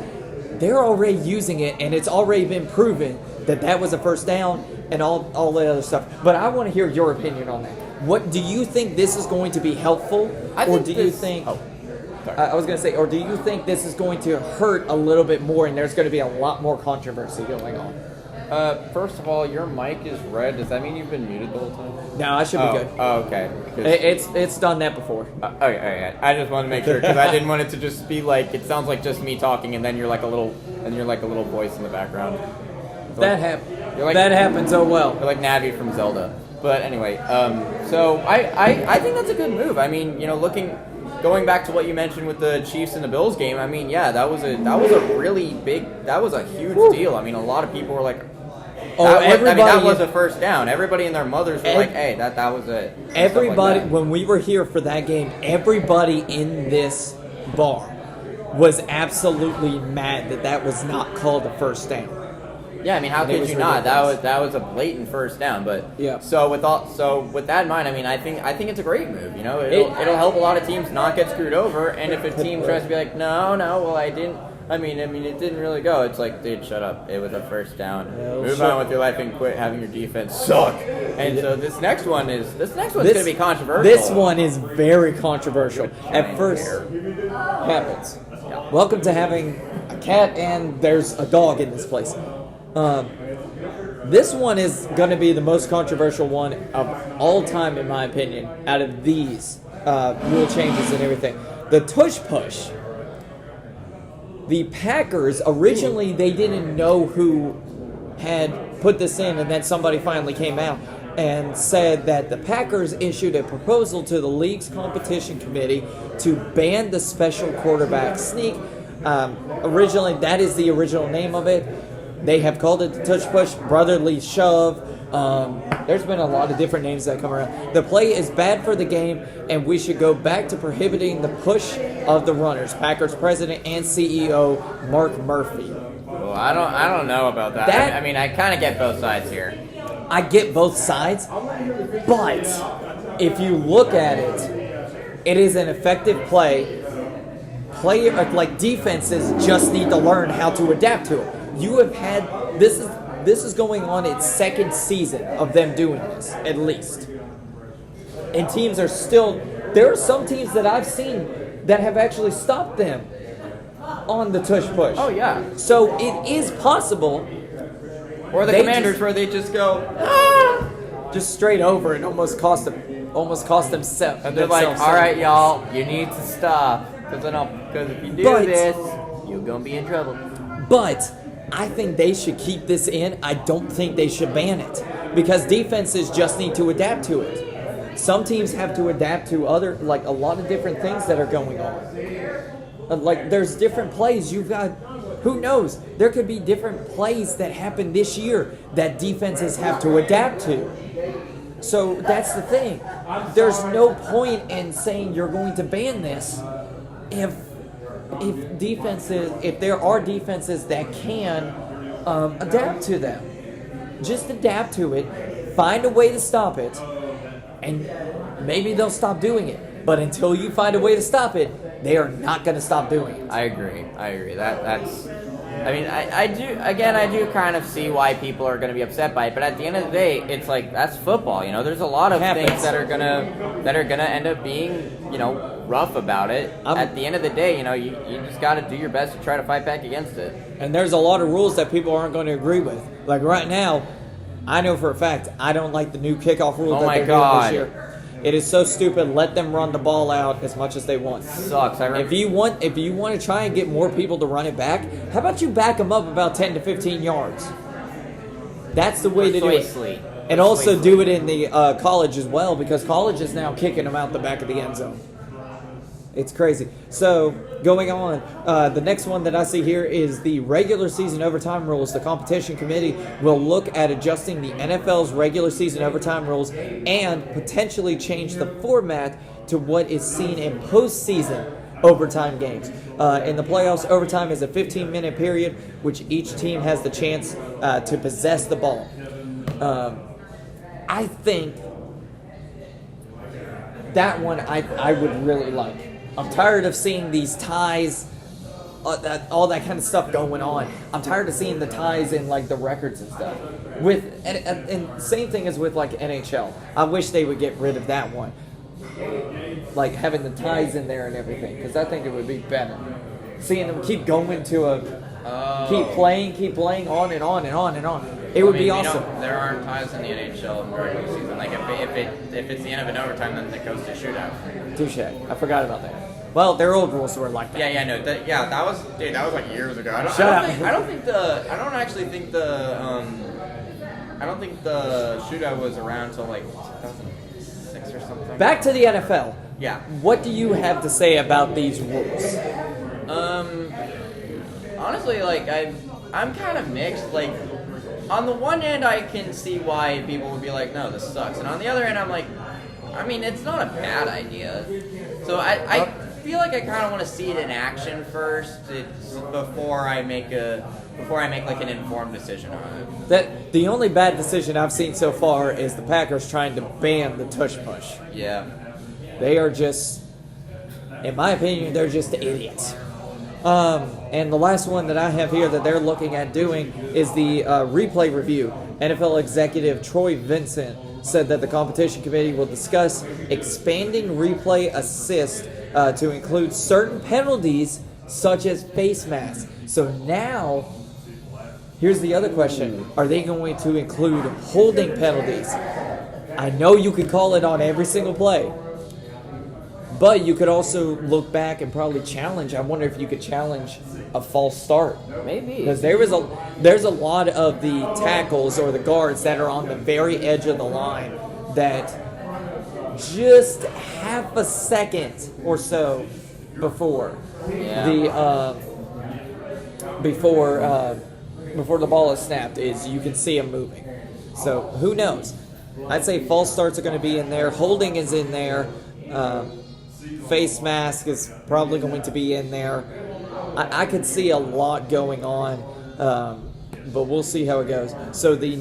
they're already using it, and it's already been proven that was a first down and all the other stuff. But I want to hear your opinion on that. What do you think this is going to be helpful, or do you think? I was going to say, or do you think this is going to hurt a little bit more, and there's going to be a lot more controversy going on? First of all, your mic is red. Does that mean you've been muted the whole time? No, I should be good. Oh, okay. It's done that before. Okay. I just wanted to make sure because I didn't want it to just be like it sounds like just me talking, and then you're like a little voice in the background. That happens. Oh well. You're like Navi from Zelda. But anyway, so I think that's a good move. I mean, going back to what you mentioned with the Chiefs and the Bills game, I mean, yeah, that was a huge deal. I mean, a lot of people were like, that was a first down. Everybody and their mothers were like, hey, that was it. Everybody, when we were here for that game, everybody in this bar was absolutely mad that was not called a first down. Yeah, I mean, how could you not? That was a blatant first down. But yeah. So with that in mind, I mean, I think it's a great move. It'll help a lot of teams not get screwed over. And if a team tries to be like, no, well, I didn't. I mean, it didn't really go. It's like, dude, shut up. It was a first down. Move on with your life and quit having your defense suck. And so this next one's going to be controversial. This one is very controversial. At first, happens. Yeah. Welcome to having a cat and there's a dog in this place. This one is going to be the most controversial one of all time, in my opinion, out of these rule changes and everything. The tush push. The Packers, originally, they didn't know who had put this in, and then somebody finally came out. and said that the Packers issued a proposal to the league's competition committee to ban the special quarterback sneak. Originally, that is the original name of it. They have called it the tush push, brotherly shove. There's been a lot of different names that come around. The play is bad for the game, and we should go back to prohibiting the push of the runners. Packers president and CEO Mark Murphy. Well, I don't know about that. I mean, I kind of get both sides here. I get both sides, but if you look at it, it is an effective play. Defenses just need to learn how to adapt to it. You have had this is going on its second season of them doing this, at least. And teams are still, there are some teams that I've seen that have actually stopped them on the tush push. Oh yeah. So it is possible. Or the Commanders where they just go just straight over and almost cost themselves. And they're like, all right, y'all, you need to stop because if you do this, you're gonna be in trouble. But I think they should keep this in. I don't think they should ban it because defenses just need to adapt to it. Some teams have to adapt to a lot of different things that are going on. There's different plays. You've got, who knows? There could be different plays that happen this year that defenses have to adapt to. So that's the thing. There's no point in saying you're going to ban this if there are defenses that can adapt to them. Just adapt to it, find a way to stop it, and maybe they'll stop doing it. But until you find a way to stop it, they are not going to stop doing it. I agree. I do kind of see why people are going to be upset by it, but at the end of the day, it's like, that's football, you know. There's a lot of things that are gonna end up being, you know, rough about it. At the end of the day, you know, you just got to do your best to try to fight back against it. And there's a lot of rules that people aren't going to agree with. Like right now, I know for a fact I don't like the new kickoff rule that they're doing this year. It is so stupid. Let them run the ball out as much as they want. Sucks. If you want to try and get more people to run it back, how about you back them up about 10 to 15 yards? That's the way to do it. And also do it in the college as well, because college is now kicking them out the back of the end zone. It's crazy. So, going on, the next one that I see here is the regular season overtime rules. The competition committee will look at adjusting the NFL's regular season overtime rules and potentially change the format to what is seen in postseason overtime games. In the playoffs, overtime is a 15-minute period, which each team has the chance to possess the ball. I think that one I would really like. I'm tired of seeing these ties, all that kind of stuff going on. I'm tired of seeing the ties in like the records and stuff. And same thing as with like NHL. I wish they would get rid of that one, like having the ties in there and everything, because I think it would be better. Seeing them keep going to keep playing on and on and on and on. It would be awesome. You know, there aren't ties in the NHL in the regular season. Like if it's the end of an overtime, then it goes to shootout. Touche. I forgot about that. Well, their old rules were like that. That was like years ago. I don't think the shootout was around until like 2006 or something. Back to the NFL. Yeah. What do you have to say about these rules? Honestly, like I'm kind of mixed. Like, on the one hand, I can see why people would be like, no, this sucks. And on the other hand, I'm like, I mean, it's not a bad idea. So I feel like I kind of want to see it in action first before I make like an informed decision on it. The only bad decision I've seen so far is the Packers trying to ban the tush push. Yeah. They are just, in my opinion, they're just idiots. And the last one that I have here that they're looking at doing is the replay review. NFL executive Troy Vincent said that the competition committee will discuss expanding replay assist to include certain penalties such as face masks. So now, here's the other question. Are they going to include holding penalties? I know you can call it on every single play, But you could also look back and probably challenge. I wonder if you could challenge a false start. Maybe. Because there's a lot of the tackles or the guards that are on the very edge of the line that just half a second or so before before the ball is snapped is you can see them moving. So who knows? I'd say false starts are going to be in there. Holding is in there. Face mask is probably going to be in there. I could see a lot going on, but we'll see how it goes. So the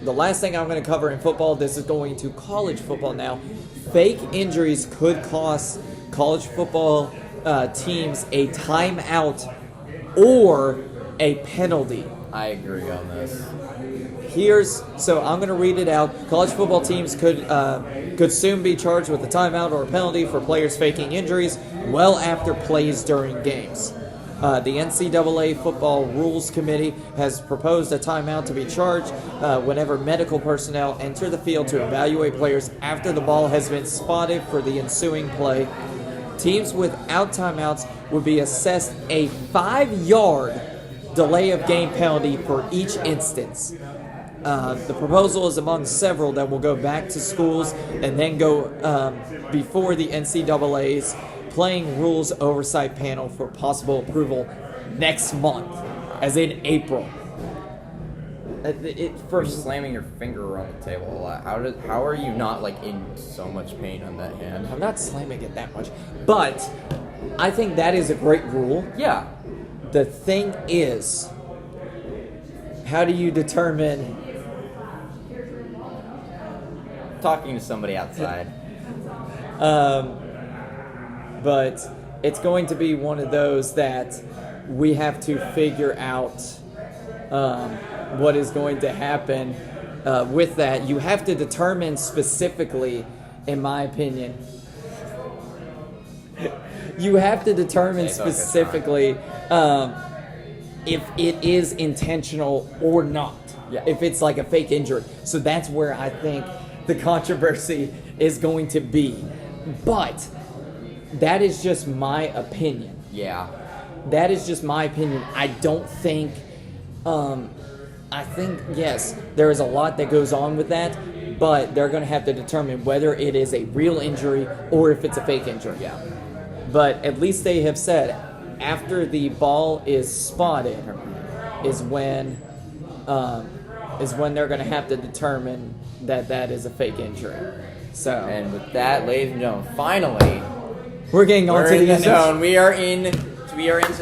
last thing I'm going to cover in football, this is going to college football now. Fake injuries could cost college football teams a timeout or a penalty. I agree on this. So I'm going to read it out. College football teams could soon be charged with a timeout or a penalty for players faking injuries well after plays during games. The NCAA Football Rules Committee has proposed a timeout to be charged whenever medical personnel enter the field to evaluate players after the ball has been spotted for the ensuing play. Teams without timeouts would be assessed a 5-yard delay of game penalty for each instance. The proposal is among several that will go back to schools and then go before the NCAA's Playing Rules Oversight Panel for possible approval next month, as in April. For slamming your finger on the table a lot. How are you not like in so much pain on that hand? I'm not slamming it that much, but I think that is a great rule. Yeah. The thing is, how do you determine? Talking to somebody outside. But it's going to be one of those that we have to figure out what is going to happen with that. You have to determine specifically, in my opinion, you have to determine specifically if it is intentional or not. Yeah. If it's like a fake injury. So that's where I think the controversy is going to be. But that is just my opinion. Yeah. That is just my opinion. I don't think... I think, yes, there is a lot that goes on with that, but they're going to have to determine whether it is a real injury or if it's a fake injury. Yeah. But at least they have said after the ball is spotted is when they're going to have to determine that is a fake injury. So, and with that, ladies and gentlemen, finally, we're getting on to the zone. We are into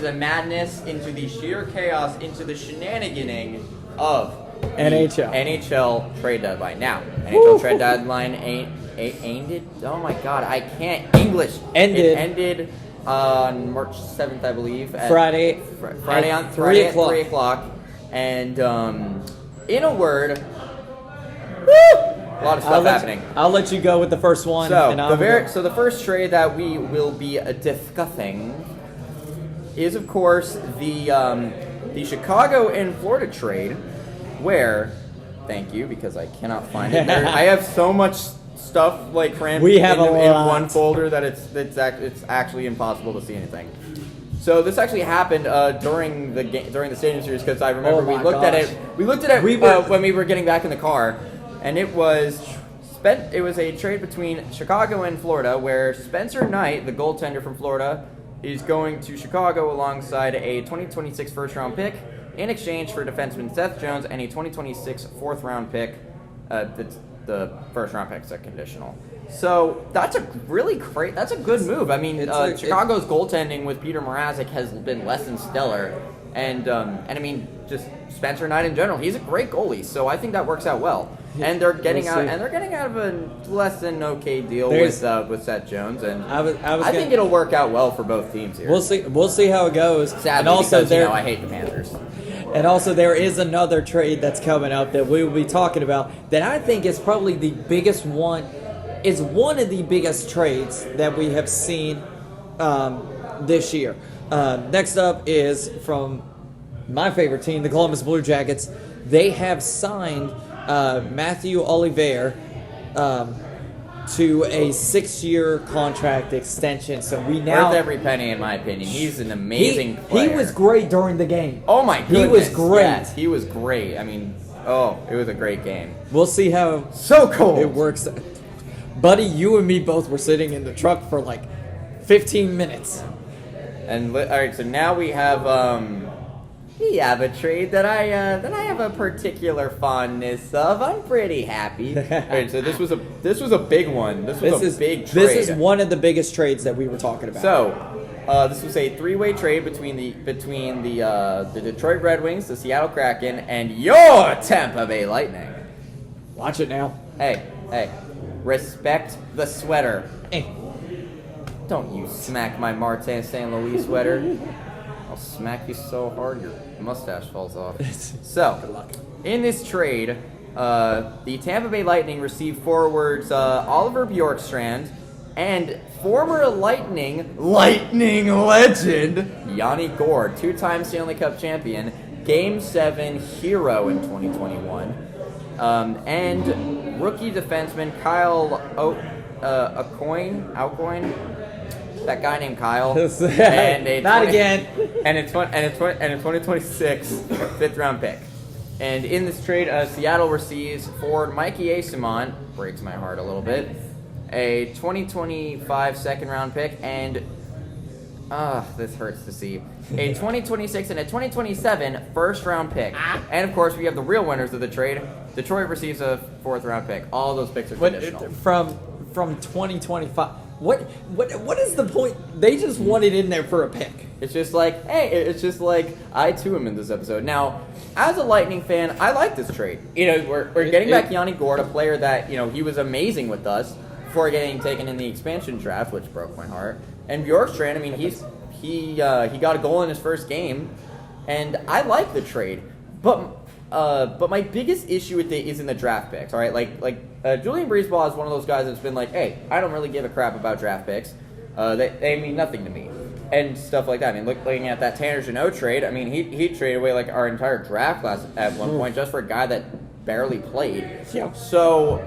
the madness, into the sheer chaos, into the shenaniganing of NHL trade deadline. Now, NHL trade deadline ended. Oh my God, I can't English. It ended on March 7th, I believe. Friday on 3 o'clock. And in a word, a lot of stuff happening. I'll let you go with the first one. So the first trade that we will be discussing is, of course, the Chicago and Florida trade, where, thank you, because I cannot find it. I have so much stuff like crammed in one folder that it's actually impossible to see anything. So this actually happened during the Stadium Series, because I remember we looked at it. We looked at it when we were getting back in the car, and it was a trade between Chicago and Florida, where Spencer Knight, the goaltender from Florida, is going to Chicago alongside a 2026 first-round pick in exchange for defenseman Seth Jones and a 2026 fourth-round pick. The first-round pick's a conditional. So that's a good move. I mean, Chicago's goaltending with Peter Mrazek has been less than stellar, and I mean, just Spencer Knight in general, he's a great goalie. So I think that works out well. And they're getting out of a less than okay deal with Seth Jones, and I think it'll work out well for both teams here. We'll see how it goes. Sadly, and also because I hate the Panthers. And also there is another trade that's coming up that we will be talking about that I think is probably the biggest one. Is one of the biggest trades that we have seen this year. Next up is from my favorite team, the Columbus Blue Jackets. They have signed Matthew Olivier to a 6-year contract extension. So we now worth every penny, in my opinion. He's an amazing he player. He was great during the game. Oh my goodness, he was great. Yes, he was great. I mean, it was a great game. We'll see how so cold it works. Buddy, you and me both were sitting in the truck for like 15 minutes. And all right, so now we have a trade that I have a particular fondness of. I'm pretty happy. All right, so this was a big one. This was a big trade. This is one of the biggest trades that we were talking about. So, this was a 3-way trade between the Detroit Red Wings, the Seattle Kraken, and your Tampa Bay Lightning. Watch it now. Hey, respect the sweater. Don't you smack my Martin St. Louis sweater. I'll smack you so hard your mustache falls off. So, Good luck. in this trade, the Tampa Bay Lightning received forwards Oliver Bjorkstrand and former Lightning legend Yanni Gourde, 2-time Stanley Cup champion, Game 7 hero in 2021, and rookie defenseman Kyle Aucoin. That guy named Kyle. And Not again. And a 2026 5th-round pick. And in this trade, Seattle receives forward Mikey Eyssimont, breaks my heart a little bit, a 2025 2nd-round pick, and this hurts to see, a 2026 and a 2027 1st-round pick. And of course, we have the real winners of the trade. Detroit receives a 4th-round pick. All those picks are conditional. From 2025. What is the point? They just want it in there for a pick. It's just like I too am in this episode. Now, as a Lightning fan, I like this trade. We're getting back Yanni Gourde, a player that, he was amazing with us before getting taken in the expansion draft, which broke my heart. And Bjorkstrand, I mean, he got a goal in his first game, and I like the trade. But my biggest issue with it is in the draft picks. All right, Julian Breezeball is one of those guys that's been like, hey, I don't really give a crap about draft picks. They mean nothing to me, and stuff like that. I mean, looking at that Tanner Jeannot trade, I mean, he traded away like our entire draft class at one point just for a guy that barely played. Yeah. So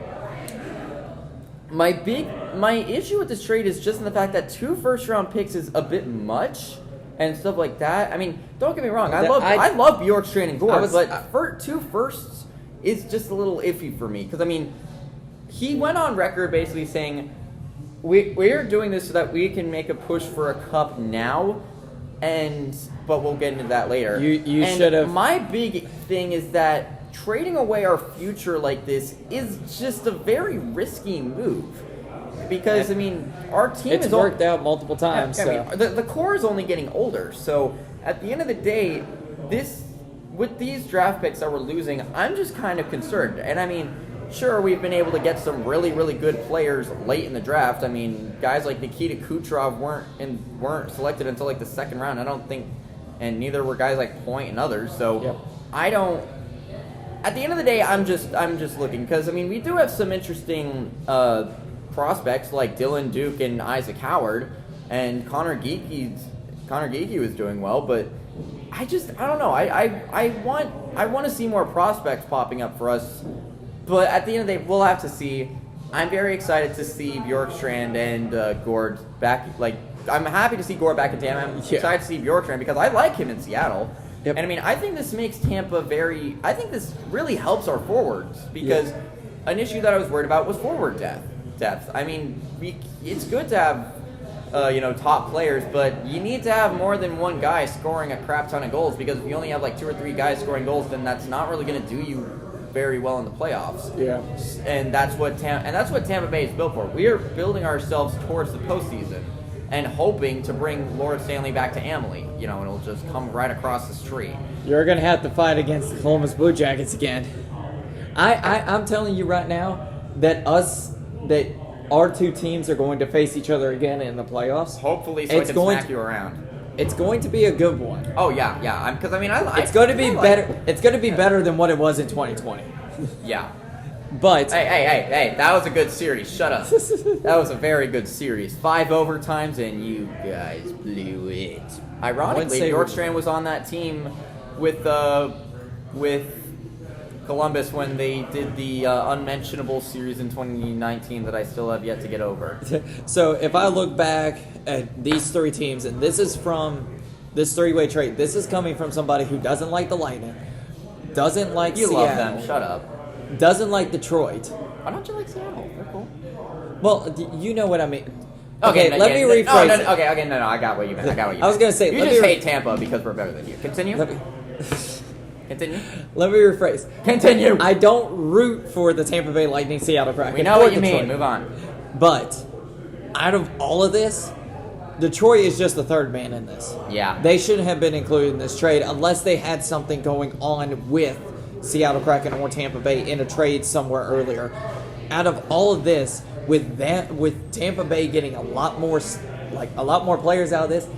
my issue with this trade is just in the fact that 2 first-round picks is a bit much. And stuff like that. I mean, don't get me wrong. I love Bjorkstrand and Gourde, but 2 firsts is just a little iffy for me. Because, I mean, he went on record basically saying, we're doing this so that we can make a push for a cup now, but we'll get into that later. You should have. My big thing is that trading away our future like this is just a very risky move. Because, I mean, our team it's worked out multiple times. I mean, the core is only getting older. So, at the end of the day, with these draft picks that we're losing, I'm just kind of concerned. And, I mean, sure, we've been able to get some really, really good players late in the draft. I mean, guys like Nikita Kucherov weren't selected until, like, the 2nd round. I don't think, and neither were guys like Point and others. So, yep. I don't... At the end of the day, I'm just looking. Because, I mean, we do have some interesting... prospects like Dylan Duke and Isaac Howard, and Connor Geekie was doing well, but I don't know. I want to see more prospects popping up for us, but at the end of the day, we'll have to see. I'm very excited to see Bjorkstrand and Gourde back. Like, I'm happy to see Gourde back in Tampa. I'm excited to see Bjorkstrand because I like him in Seattle. Yep. And I mean, I think this makes Tampa I think this really helps our forwards because an issue that I was worried about was forward depth. I mean, it's good to have, top players, but you need to have more than one guy scoring a crap ton of goals because if you only have like 2 or 3 guys scoring goals, then that's not really going to do you very well in the playoffs. Yeah. And that's what Tampa Bay is built for. We are building ourselves towards the postseason and hoping to bring Lord Stanley back to Amalie, and it'll just come right across the street. You're going to have to fight against the Columbus Blue Jackets again. I'm telling you right now that our 2 teams are going to face each other again in the playoffs. Hopefully, so I can smack you around. It's going to be a good one. Oh yeah. Because it's going to be better. It's going to be better than what it was in 2020. Yeah. But hey, that was a good series. Shut up. That was a very good series. 5 overtimes, and you guys blew it. Ironically, Bjorkstrand was on that team with Columbus when they did the unmentionable series in 2019 that I still have yet to get over. So if I look back at these three teams, and this is from this three-way trade, this is coming from somebody who doesn't like the Lightning, doesn't like You Seattle, love them. Shut up. doesn't like Detroit. Why don't you like Seattle? They're cool. Well, you know what I mean. Okay, let me rephrase it. Okay, no, I got what you meant. I was gonna say, you let just me hate Tampa because we're better than you. Continue. Continue. Let me rephrase. Continue. I don't root for the Tampa Bay Lightning, Seattle Kraken. We know or what you Detroit. mean. Move on. But out of all of this, Detroit is just the third man in this. Yeah. They shouldn't have been included in this trade unless they had something going on with Seattle Kraken or Tampa Bay in a trade somewhere earlier. Out of all of this, with Tampa Bay getting a lot more players out of this,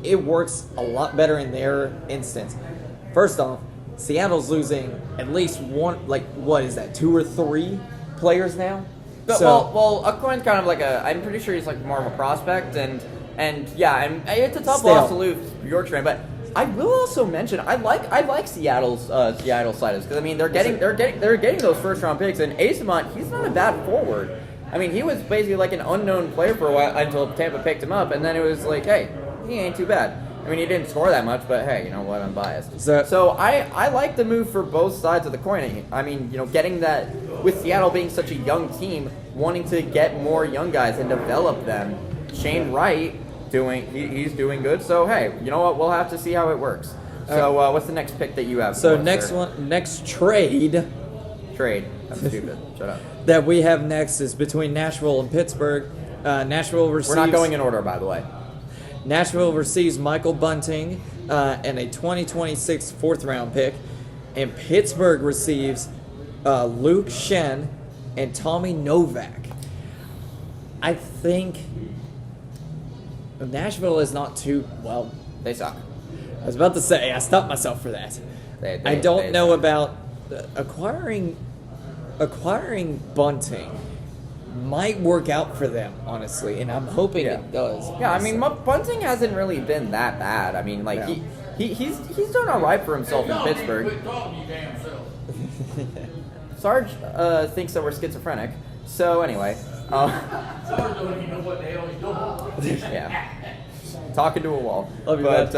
it works a lot better in their instance. First off, Seattle's losing at least one, what is that, 2 or 3 players now? But, So- well, Aquin's kind of like I'm pretty sure he's like more of a prospect, and yeah, and it's a tough Still. loss to lose Bjorkstrand, but I will also mention I like Seattle's Seattle side because I mean they're getting those first round picks, and Asamont, he's not a bad forward. I mean, he was basically like an unknown player for a while until Tampa picked him up, and then it was like, hey, he ain't too bad. I mean, he didn't score that much, but hey, you know what? I'm biased. So I like the move for both sides of the coin. I mean, getting that with Seattle being such a young team, wanting to get more young guys and develop them. Shane Wright he's doing good. So hey, you know what? We'll have to see how it works. So what's the next pick that you have? So for us, next trade trade. That's stupid. Shut up. that we have next is between Nashville and Pittsburgh. Nashville receives. We're not going in order, by the way. Nashville receives Michael Bunting and a 2026 4th-round pick, and Pittsburgh receives Luke Shen and Tommy Novak. I think Nashville is not too well. They suck. I was about to say I stopped myself for that. They I don't know suck. about acquiring Bunting. Might work out for them, honestly, and I'm hoping it does. Yeah, I mean, Bunting hasn't really been that bad. I mean, like No. he's done all right for himself in Pittsburgh. Sarge thinks that we're schizophrenic. So anyway, Sarge don't even know what the hell he's doing. yeah, talking to a wall. Love you, But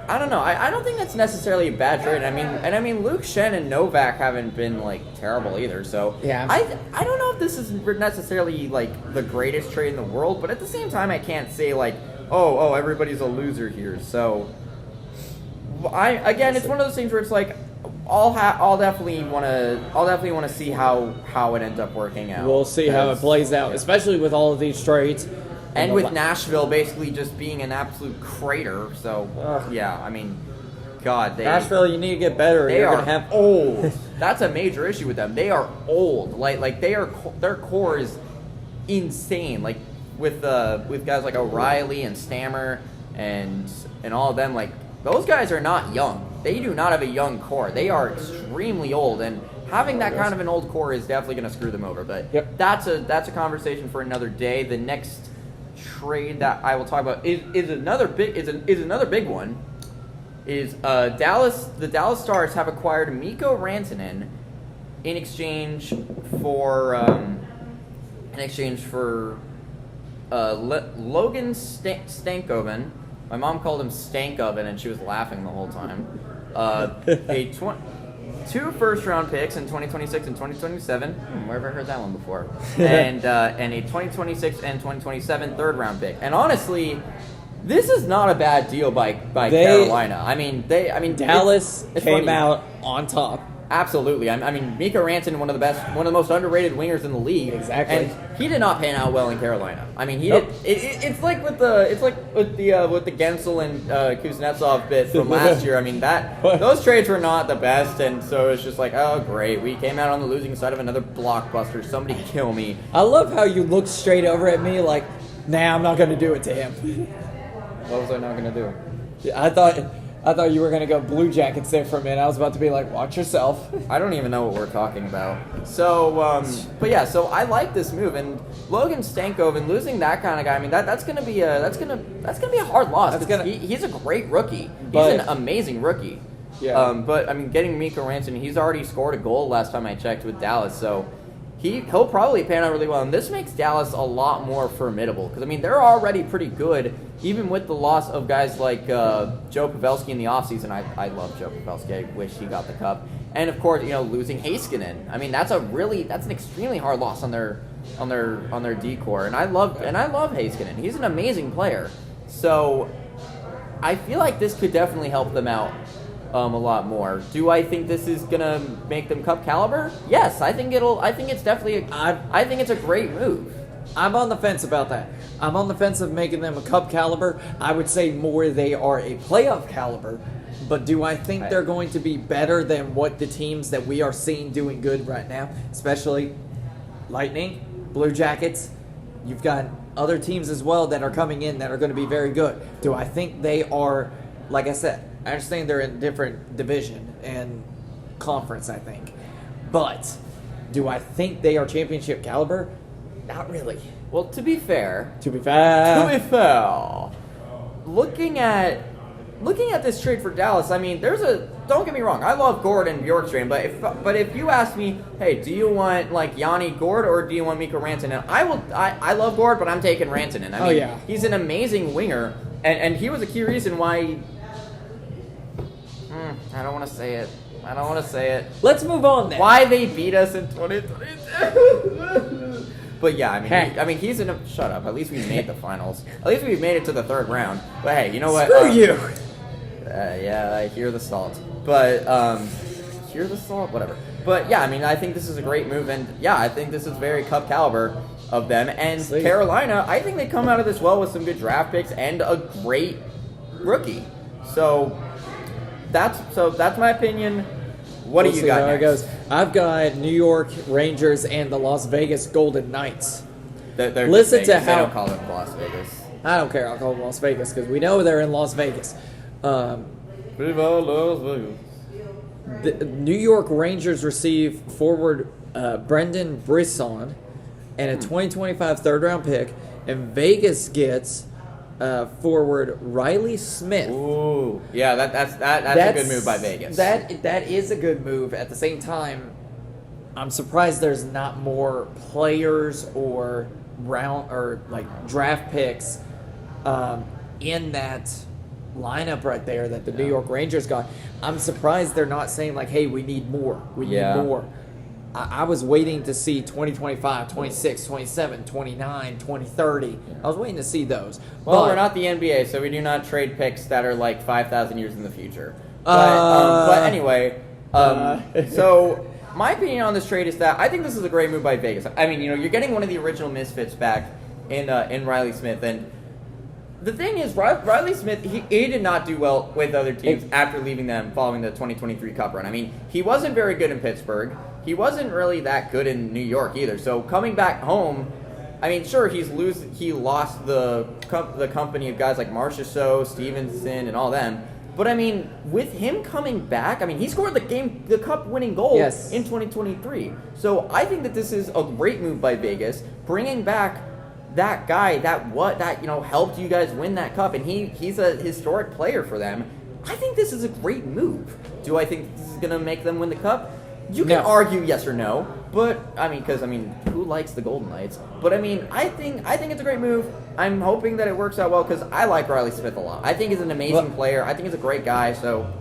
I don't know. I don't think that's necessarily a bad trade. I mean, Luke Shen and Novak haven't been like terrible either. So Yeah. I don't know if this is necessarily like the greatest trade in the world, but at the same time, I can't say like, oh, everybody's a loser here. So it's one of those things where it's like, I'll definitely want to see how it ends up working out. We'll see how it plays out, especially with all of these trades. And with Nashville basically just being an absolute crater, so yeah, I mean, God, Nashville, you need to get better. They You're are gonna have old. That's a major issue with them. They are old. Like their core is insane. Like with guys like O'Reilly and Stammer and all of them. Like those guys are not young. They do not have a young core. They are extremely old, and having that kind of an old core is definitely going to screw them over. But that's a conversation for another day. The next trade that I will talk about is another big one. Is Dallas? The Dallas Stars have acquired Mikko Rantanen in exchange for Logan Stankoven. My mom called him Stankoven, and she was laughing the whole time. Two first-round picks in 2026 and 2027. Where have I heard that one before? And a 2026 and 2027 third-round pick. And honestly, this is not a bad deal by Carolina. I mean Dallas it's came funny. out on top. Absolutely. I mean, Mikko Rantanen, one of the most underrated wingers in the league. Exactly. And he did not pan out well in Carolina. I mean, he did. It's like with the Gensel and Kuznetsov bit from last year. I mean, those trades were not the best, and so it's just like, oh great, we came out on the losing side of another blockbuster. Somebody kill me. I love how you looked straight over at me like, nah, I'm not going to do it to him. What was I not gonna do? I thought you were going to go Blue Jackets there for a minute. I was about to be like, watch yourself. I don't even know what we're talking about. So, but yeah, so I like this move, and Logan Stankoven losing that kind of guy. I mean, that's gonna be a hard loss. He's a great rookie. He's an amazing rookie. Yeah. But, I mean, getting Miko Ranson, he's already scored a goal last time I checked with Dallas, so he'll probably pan out really well. And this makes Dallas a lot more formidable because, I mean, they're already pretty good, even with the loss of guys like Joe Pavelski in the offseason. I love Joe Pavelski. I wish he got the cup. And, of course, losing Heiskanen. I mean, that's an extremely hard loss on their D-core. And I love Heiskanen. He's an amazing player. So I feel like this could definitely help them out a lot more. Do I think this is gonna make them cup caliber? Yes, I think it's definitely. I think it's a great move. I'm on the fence about that. I'm on the fence of making them a cup caliber. I would say more they are a playoff caliber. But do I think they're going to be better than what the teams that we are seeing doing good right now, especially Lightning, Blue Jackets? You've got other teams as well that are coming in that are going to be very good. Do I think they are, like I said, I understand they're in a different division and conference, I think. But do I think they are championship caliber? Not really. Well, to be fair, looking at this trade for Dallas, I mean, don't get me wrong, I love Gord and Bjorkstrand, but if you ask me, hey, do you want like Yanni Gord or do you want Mikko Rantanen? I love Gord, but I'm taking Rantanen. I mean, he's an amazing winger, and he was a key reason why. I don't want to say it. Let's move on then. Why they beat us in 2022. But yeah, I mean, he's in a... Shut up. At least we made the finals. At least we made it to the third round. But hey, you know what? Screw you! Yeah, I hear the salt. But, hear the salt? Whatever. But yeah, I mean, I think this is a great move. And yeah, I think this is very cup caliber of them. And Carolina, I think they come out of this well with some good draft picks and a great rookie. So that's my opinion. What do you got next? It goes. I've got New York Rangers and the Las Vegas Golden Knights. Listen to how... They don't call them Las Vegas. I don't care. I'll call them Las Vegas because we know they're in Las Vegas. Viva Las Vegas. The New York Rangers receive forward Brendan Brisson and a 2025 third-round pick, and Vegas gets... forward Riley Smith. Ooh, yeah, that's a good move by Vegas. That is a good move. At the same time, I'm surprised there's not more players or draft picks in that lineup right there that the New York Rangers got. I'm surprised they're not saying like, "Hey, we need more. We need more." I was waiting to see 2025, 26, 27, 29, 2030. I was waiting to see those. Well, we're not the NBA, so we do not trade picks that are like 5,000 years in the future. But anyway, so my opinion on this trade is that I think this is a great move by Vegas. I mean, you're getting one of the original misfits back in Riley Smith. And the thing is, Riley Smith, he did not do well with other teams after leaving them following the 2023 Cup run. I mean, he wasn't very good in Pittsburgh. He wasn't really that good in New York either. So coming back home, I mean, sure, he lost the company of guys like Marchessault, Stevenson, and all them. But I mean, with him coming back, I mean, he scored the cup-winning goal in 2023. So I think that this is a great move by Vegas, bringing back that guy that helped you guys win that cup, and he's a historic player for them. I think this is a great move. Do I think this is going to make them win the cup? You can argue yes or no, but because who likes the Golden Knights? But I think it's a great move. I'm hoping that it works out well because I like Riley Smith a lot. I think he's an amazing player. I think he's a great guy. So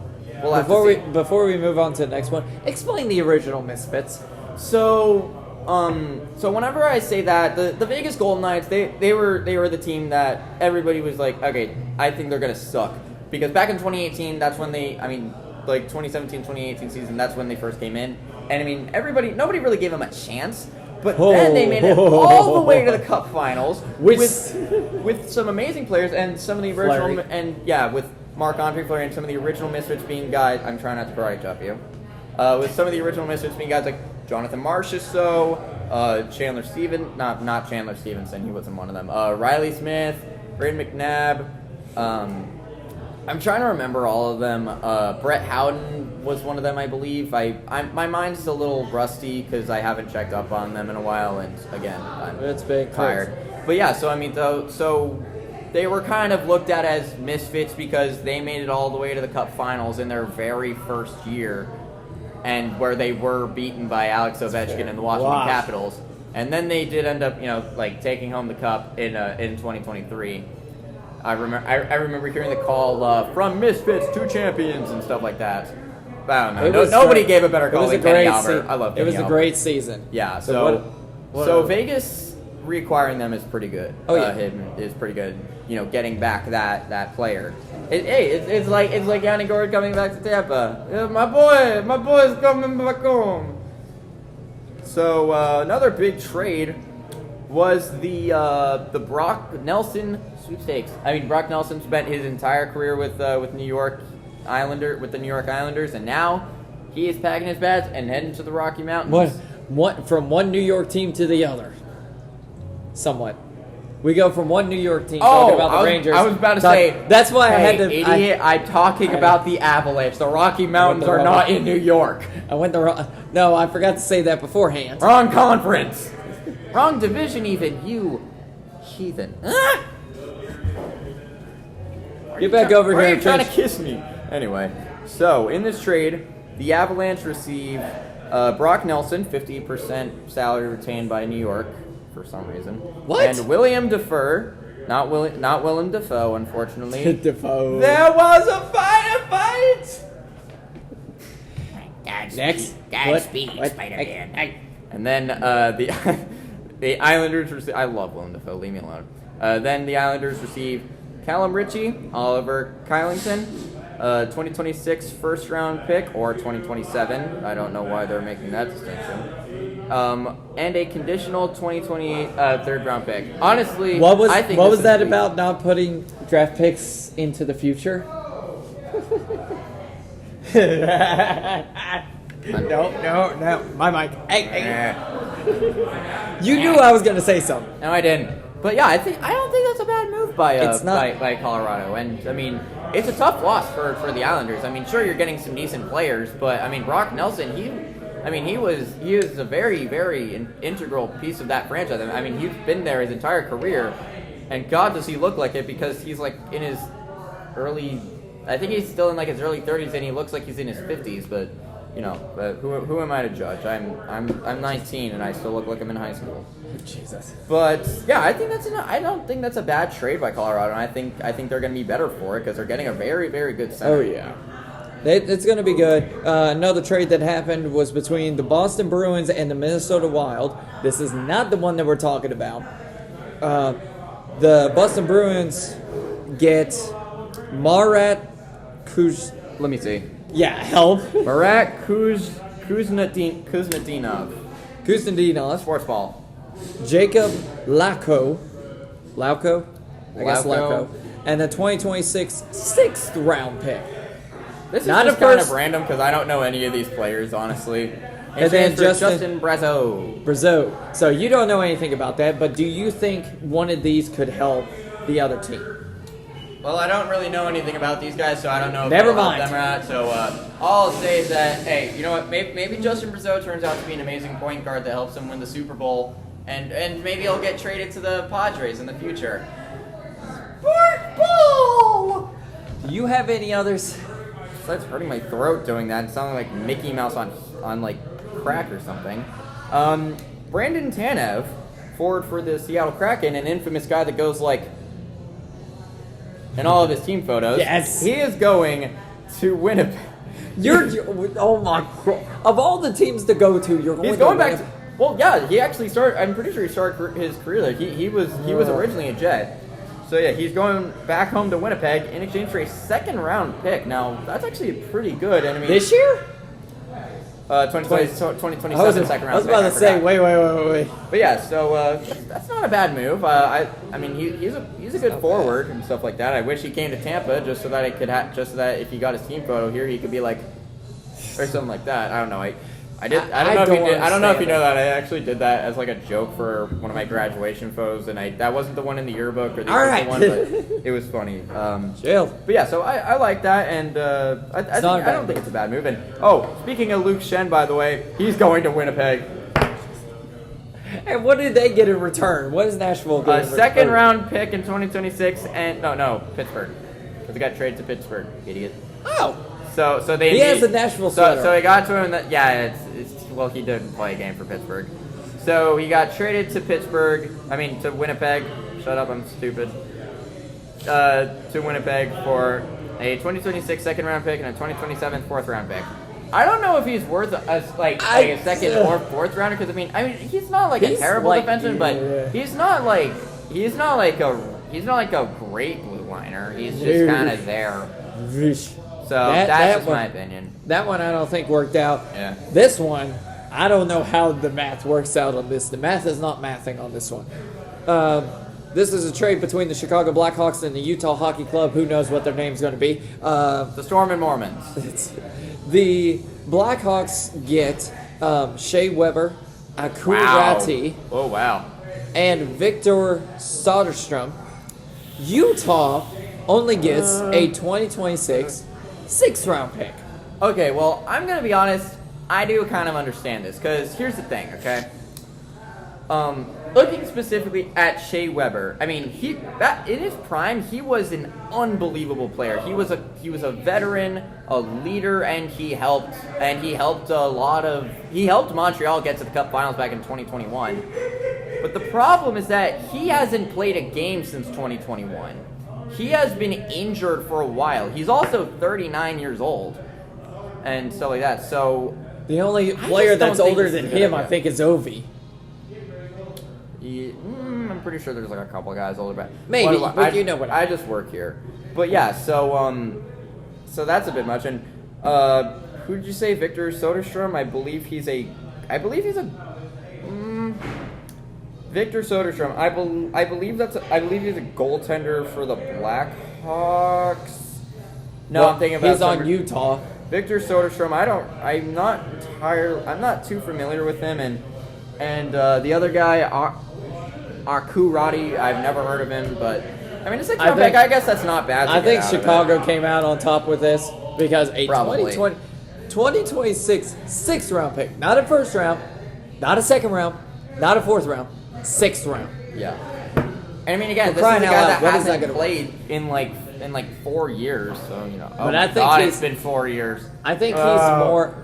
we'll have to see. Before we move on to the next one, explain the original Misfits. So whenever I say that, the Vegas Golden Knights, they were the team that everybody was like, okay, I think they're gonna suck because back in 2018, that's when 2017-2018 season, that's when they first came in. And nobody really gave them a chance. But then they made it all the way to the Cup Finals with some amazing players and some of the original, with Marc-Andre Fleury and some of the original Misfits being guys, I'm trying not to karate chop you, with some of the original Misfits being guys like Jonathan Marchessault, Chandler Stevenson, not Chandler Stevenson, he wasn't one of them, Riley Smith, Braden McNabb, I'm trying to remember all of them. Brett Howden was one of them, I believe. My mind's a little rusty because I haven't checked up on them in a while, and again, I'm tired. But yeah, so they were kind of looked at as misfits because they made it all the way to the Cup Finals in their very first year, and where they were beaten by Alex Ovechkin and the Washington Capitals. And then they did end up, taking home the Cup in 2023. I remember hearing the call from misfits to champions and stuff like that. I don't know. Nobody gave a better call than Kenny Albert. I love Kenny Albert. It was a great season. Yeah. So Vegas reacquiring them is pretty good. Oh yeah, is pretty good. Getting back that player. It's like Yanni Gourde coming back to Tampa. Yeah, my boy's coming back home. So another big trade was the Brock Nelson sweepstakes. I mean, Brock Nelson spent his entire career with the New York Islanders, and now he is packing his bags and heading to the Rocky Mountains. What from one New York team to the other? Somewhat. We go from one New York team talking about the Rangers. I was about to say. That's why I had to. Idiot! I'm talking about the Avalanche. The Rocky Mountains are not in New York. I went the wrong. No, I forgot to say that beforehand. Wrong conference. Wrong division, even you heathen. Get back over here. Why are you trying to kiss me? Anyway, so in this trade, the Avalanche receive Brock Nelson, 50% salary retained by New York for some reason. What? And William Defoe, not Willem Dafoe, unfortunately. Defoe. There was a fight. Godspeed, Spider-Man. And then the Islanders receive. I love Willem Dafoe. Leave me alone. Then the Islanders receive Callum Ritchie, Oliver Kylington, 2026 first round pick, or 2027. I don't know why they're making that distinction. And a conditional 2028 third round pick. Honestly, what was I think what was that about not putting draft picks into the future? No, my mic. Hey. You knew I was gonna say something. No, I didn't. But yeah, I don't think that's a bad move by Colorado. And I mean, it's a tough loss for the Islanders. I mean, sure, you're getting some decent players, but I mean, Brock Nelson, he was a very, very integral piece of that franchise. I mean, he's been there his entire career, and God, does he look like it, because he's like in his early, I think he's still in like his early 30s, and he looks like he's in his 50s. But but who am I to judge? I'm 19, and I still look like I'm in high school. Jesus. But yeah, I don't think that's a bad trade by Colorado, and I think they're going to be better for it because they're getting a very, very good center. Oh yeah. It's going to be good. Another trade that happened was between the Boston Bruins and the Minnesota Wild. This is not the one that we're talking about. The Boston Bruins get Marat Let me see. Yeah, help. Marat Kuznetsov. Sportsball. Jacob Lauko. I guess Lauko. And the 2026 sixth round pick. This is not just kind of random because I don't know any of these players, honestly. And then Justin Brazeau. So you don't know anything about that, but do you think one of these could help the other team? Well, I don't really know anything about these guys, so I don't know if Never they'll help mind. them or not. So all I'll say is that, hey, you know what? Maybe Justin Brazeau turns out to be an amazing point guard that helps him win the Super Bowl, and maybe he'll get traded to the Padres in the future. Sportsball! Do you have any others? It starts hurting my throat doing that. It sounded like Mickey Mouse on like crack or something. Brandon Tanev, forward for the Seattle Kraken, an infamous guy that goes like in all of his team photos. Yes. He is going to Winnipeg. Oh my God. Of all the teams to go to, you're going He's going back to, well, yeah, he actually started, I'm pretty sure he started his career there. He was originally a Jet. So yeah, he's going back home to Winnipeg in exchange for a second round pick. Now, that's actually pretty good. And I mean, this year? 2027 second round pick. I was about to say, wait. But yeah, so that's not a bad move. I mean, he's a good forward and stuff like that. I wish he came to Tampa just so that so that if he got his team photo here, he could be like, or something like that. I don't know. I don't know if you know that. I actually did that as like a joke for one of my graduation photos, and that wasn't the one in the yearbook or the official one, but it was funny. Jail. But yeah, so I like that, and I don't think it's a bad move. And speaking of Luke Shen, by the way, he's going to Winnipeg. And what did they get in return? What is Nashville getting? A second round pick in 2026, and no, Pittsburgh, because he got traded to Pittsburgh. Idiot. Oh. So they. He has a Nashville sweater. So he got to him. Well, he didn't play a game for Pittsburgh. So he got traded to to Winnipeg. Shut up, I'm stupid. To Winnipeg for a 2026 second round pick and a 2027 fourth round pick. I don't know if he's worth a second or fourth rounder, because he's not like a terrible defenseman, but he's not like a great blue liner. He's just kind of there. So that's just my opinion. That one I don't think worked out. Yeah. This one, I don't know how the math works out on this. The math is not mathing on this one. This is a trade between the Chicago Blackhawks and the Utah Hockey Club. Who knows what their name's going to be? The Storm and Mormons. The Blackhawks get Shea Weber, Akurati, and Victor Soderstrom. Utah only gets a 2026 sixth-round pick. Okay, well, I'm going to be honest. I do kind of understand this, because here's the thing, okay? Looking specifically at Shea Weber, in his prime, he was an unbelievable player. He was a veteran, a leader, and he helped Montreal get to the Cup Finals back in 2021. But the problem is that he hasn't played a game since 2021. He has been injured for a while. He's also 39 years old, and stuff like that. So the only player that's older than him, I think, is Ovi. I'm pretty sure there's like a couple of guys older, but maybe. I just work here. But yeah, so that's a bit much. And who did you say? Victor Soderstrom? I believe he's a Victor Soderstrom. I believe he's a goaltender for the Blackhawks. No, I'm thinking about. He's on Utah. Victor Soderstrom. I'm not too familiar with him, and the other guy, Akurati, I've never heard of him, but I guess that's not bad. I think Chicago came out on top with this because a 2026 sixth round pick, not a first round, not a second round, not a fourth round, sixth round. Yeah. And again, this is a guy that hasn't played in like 4 years, so But I think it's been 4 years. I think he's more.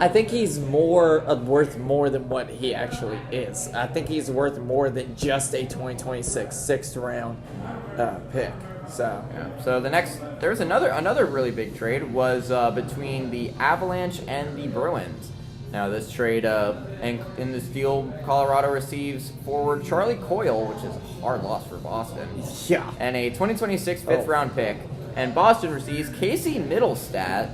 I think he's worth more than what he actually is. I think he's worth more than just a 2026 sixth round pick. So there's another really big trade was between the Avalanche and the Bruins. Now this trade in this deal, Colorado receives forward Charlie Coyle, which is a hard loss for Boston. Yeah. And a 2026 fifth round pick, and Boston receives Casey Middlestat.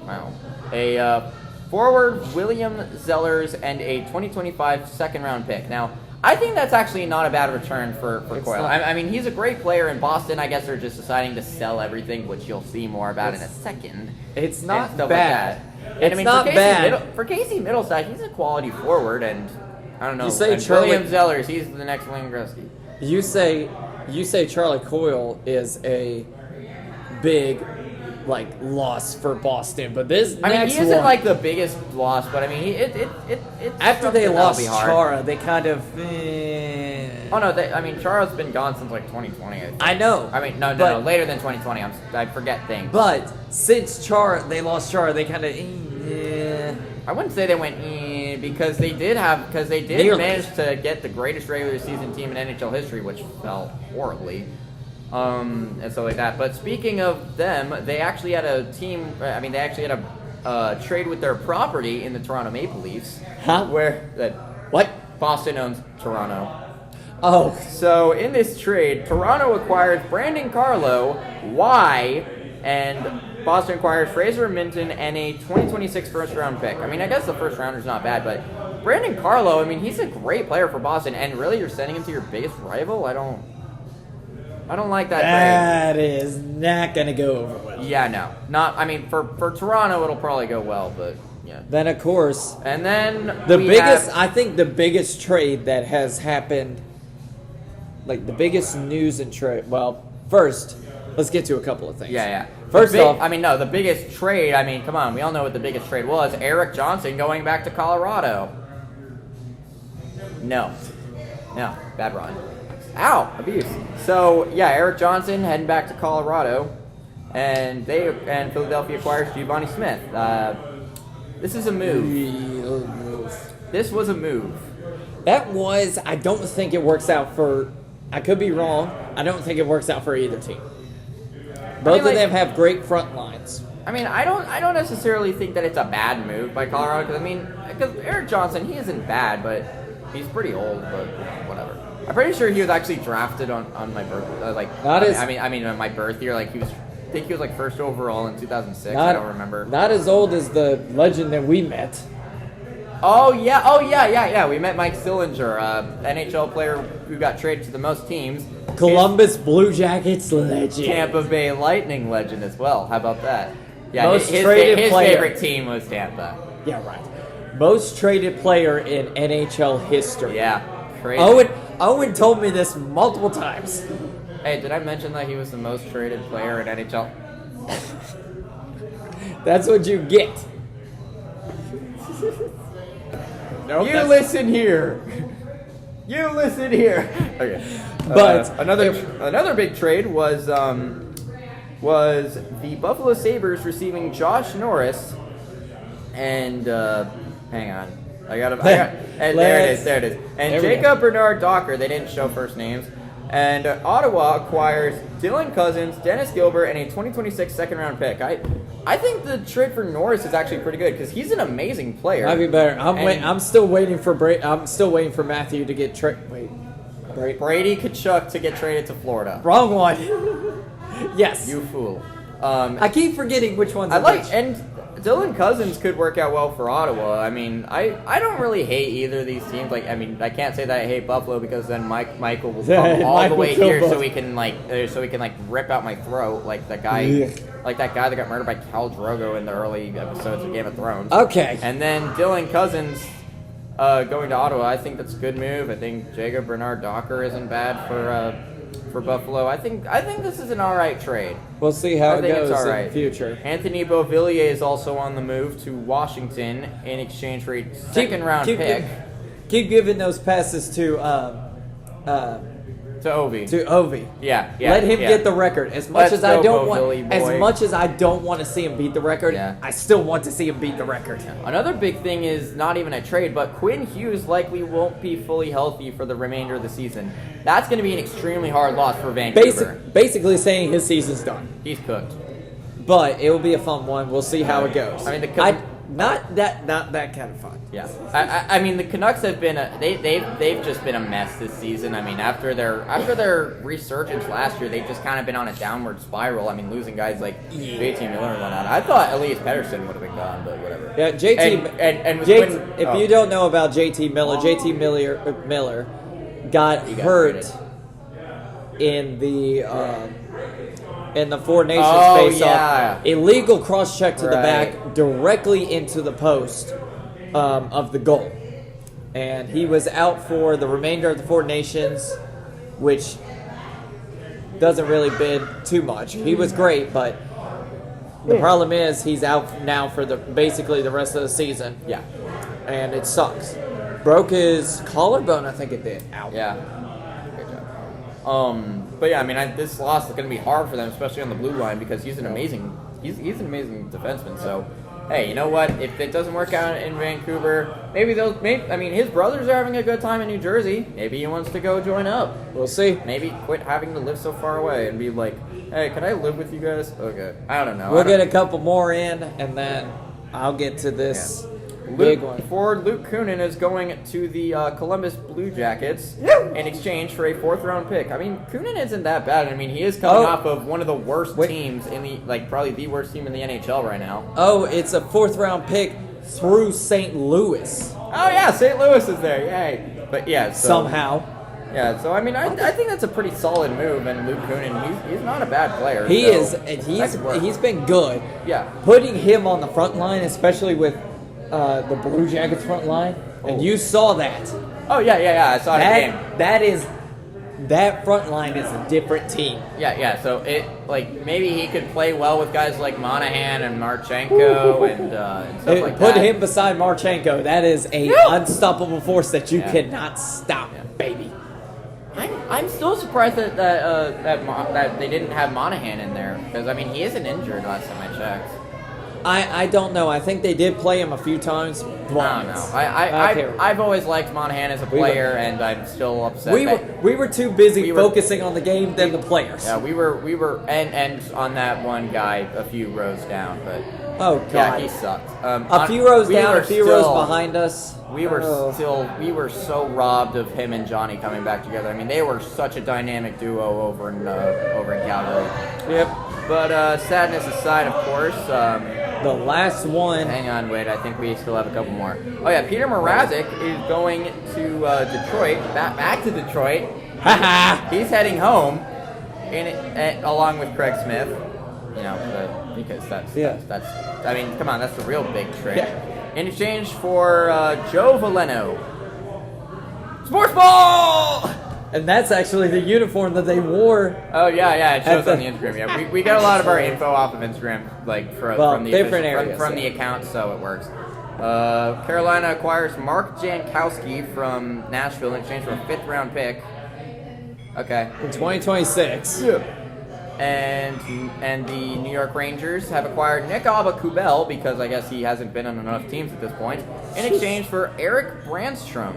Wow. A forward William Zellers and a 2025 second round pick. Now, I think that's actually not a bad return for Coyle. He's a great player in Boston. I guess they're just deciding to sell everything, which you'll see more about in a second. It's not bad. Like it's not bad. For Casey Middlestat, he's a quality forward, and I don't know. You say William Zellers, he's the next Wayne Gretzky. You say Charlie Coyle is a big loss for Boston, but this he isn't like the biggest loss, but it after they lost Chara, they kind of. Oh no, Chara's been gone since 2020. I know. No, later than 2020. I forget things. But since they lost Chara, they kind of. I wouldn't say they went because they did manage to get the greatest regular season team in NHL history, which fell horribly. And stuff like that. But speaking of them, they actually had a team. They actually had a trade with their property in the Toronto Maple Leafs. Huh? What? Boston owns Toronto. Oh. So in this trade, Toronto acquires Brandon Carlo, and Boston acquires Fraser Minton and a 2026 first-round pick. I guess the first rounder's not bad, but Brandon Carlo, he's a great player for Boston, and really you're sending him to your biggest rival? I don't like that trade. That is not going to go over well. Yeah, no. For Toronto, it'll probably go well, but yeah. Then, of course. And then I think the biggest trade that has happened, the biggest news and trade. Well, first, let's get to a couple of things. Yeah. First off, the biggest trade. I mean, come on, we all know what the biggest trade was. Eric Johnson going back to Colorado. No, bad run. Ow, abuse. So yeah, Eric Johnson heading back to Colorado, and Philadelphia acquires Giovanni Smith. This is a move. This was a move. That was. I don't think it works out for. I could be wrong. I don't think it works out for either team. Both of them have great front lines. I mean, I don't necessarily think that it's a bad move by Colorado. Because Eric Johnson, he isn't bad, but he's pretty old. But whatever. I'm pretty sure he was actually drafted on my birth. On my birth year. Like I think he was like first overall in 2006. I don't remember. Not as old as the legend that we met. Oh yeah. We met Mike Sillinger, NHL player who got traded to the most teams. Columbus Blue Jackets legend. Tampa Bay Lightning legend as well. How about that? Yeah, his favorite team was Tampa. Yeah, right. Most traded player in NHL history. Yeah, crazy. Owen told me this multiple times. Hey, did I mention that he was the most traded player in NHL? That's what you get. Nope, listen here. You listen here. Okay. But another big trade was the Buffalo Sabres receiving Josh Norris and hang on. There it is. And Jacob Bernard Docker, they didn't show first names. And Ottawa acquires Dylan Cousins, Dennis Gilbert, and a 2026 second-round pick. I think the trade for Norris is actually pretty good because he's an amazing player. Might be better. I'm still waiting for Matthew to get traded. Brady Tkachuk to get traded to Florida. Wrong one. Yes. You fool. I keep forgetting which one's and Dylan Cousins could work out well for Ottawa. I mean, I don't really hate either of these teams. Like, I mean, I can't say that I hate Buffalo because then Michael will come all the way here so he can rip out my throat like that guy, like that guy that got murdered by Khal Drogo in the early episodes of Game of Thrones. Okay. And then Dylan Cousins going to Ottawa, I think that's a good move. I think Jacob Bernard Docker isn't bad for Buffalo. I think this is an all right trade. We'll see how it goes in the future. Anthony Beauvillier is also on the move to Washington in exchange for a second-round pick. Keep giving those passes to Ovi. Yeah. Let him get the record. As much as I don't want to see him beat the record, I still want to see him beat the record. Another big thing is not even a trade, but Quinn Hughes likely won't be fully healthy for the remainder of the season. That's going to be an extremely hard loss for Vancouver. Basically saying his season's done. He's cooked. But it will be a fun one. We'll see how it goes. I mean, not that kind of fun. Yeah, I mean the Canucks have been they've just been a mess this season. I mean after their resurgence last year, they've just kind of been on a downward spiral. I mean losing guys like JT Miller and whatnot. I thought Elias Pettersson would have been gone, but whatever. Yeah, if you don't know about JT Miller got hurt in the Four Nations face-off. Illegal cross-check to the back directly into the post of the goal. And he was out for the remainder of the Four Nations, which doesn't really bid too much. He was great, but the problem is he's out now for basically the rest of the season. Yeah. And it sucks. Broke his collarbone, I think it did. Ow. Yeah. Good job. But yeah, I mean, this loss is going to be hard for them, especially on the blue line, because he's an amazing defenseman. So, hey, you know what? If it doesn't work out in Vancouver, his brothers are having a good time in New Jersey. Maybe he wants to go join up. We'll see. Maybe quit having to live so far away and be like, hey, can I live with you guys? Okay. I don't know. We'll get a couple more in, and then I'll get to this. Big one. Forward Luke Kunin is going to the Columbus Blue Jackets in exchange for a 4th-round pick. I mean, Kunin isn't that bad. I mean, he is coming off of one of the worst teams in probably the worst team in the NHL right now. Oh, it's a 4th-round pick through St. Louis. Oh yeah, St. Louis is there. Yay! But yeah, somehow. Yeah, so I mean, I think that's a pretty solid move, and Luke Kunin, he's not a bad player. He's been good. Yeah, putting him on the front line, especially with the Blue Jackets front line, and you saw that. Oh yeah, I saw that game. That is that front line is a different team. Yeah. So maybe he could play well with guys like Monahan and Marchenko and stuff like that. Put him beside Marchenko. That is a unstoppable force that you cannot stop, baby. I'm still surprised that they didn't have Monahan in there because I mean he isn't injured last time I checked. I don't know. I think they did play him a few times. I don't know. I've always liked Monahan as a player, and I'm still upset. We were too busy focusing on the game than the players. Yeah, we were, and on that one guy a few rows down, but oh god, yeah, he sucked. A few rows down, a few rows behind us. We were so robbed of him and Johnny coming back together. I mean, they were such a dynamic duo over in Calgary. Yep. But sadness aside, of course. The last one. Hang on, wait. I think we still have a couple more. Oh yeah, Peter Mrazek is going to Detroit. Back to Detroit. He's heading home, along with Craig Smith. You know, because that's. I mean, come on, that's the real big trade. Yeah. In exchange for Joe Veleno. Sportsball. And that's actually the uniform that they wore. Oh yeah, it shows on the Instagram. Yeah, we get a lot of our info off of Instagram, like from the account, so it works. Carolina acquires Mark Jankowski from Nashville in exchange for a 5th-round pick. Okay. In 2026. Yeah. And the New York Rangers have acquired Nick Kubel because I guess he hasn't been on enough teams at this point in exchange for Eric Brandstrom.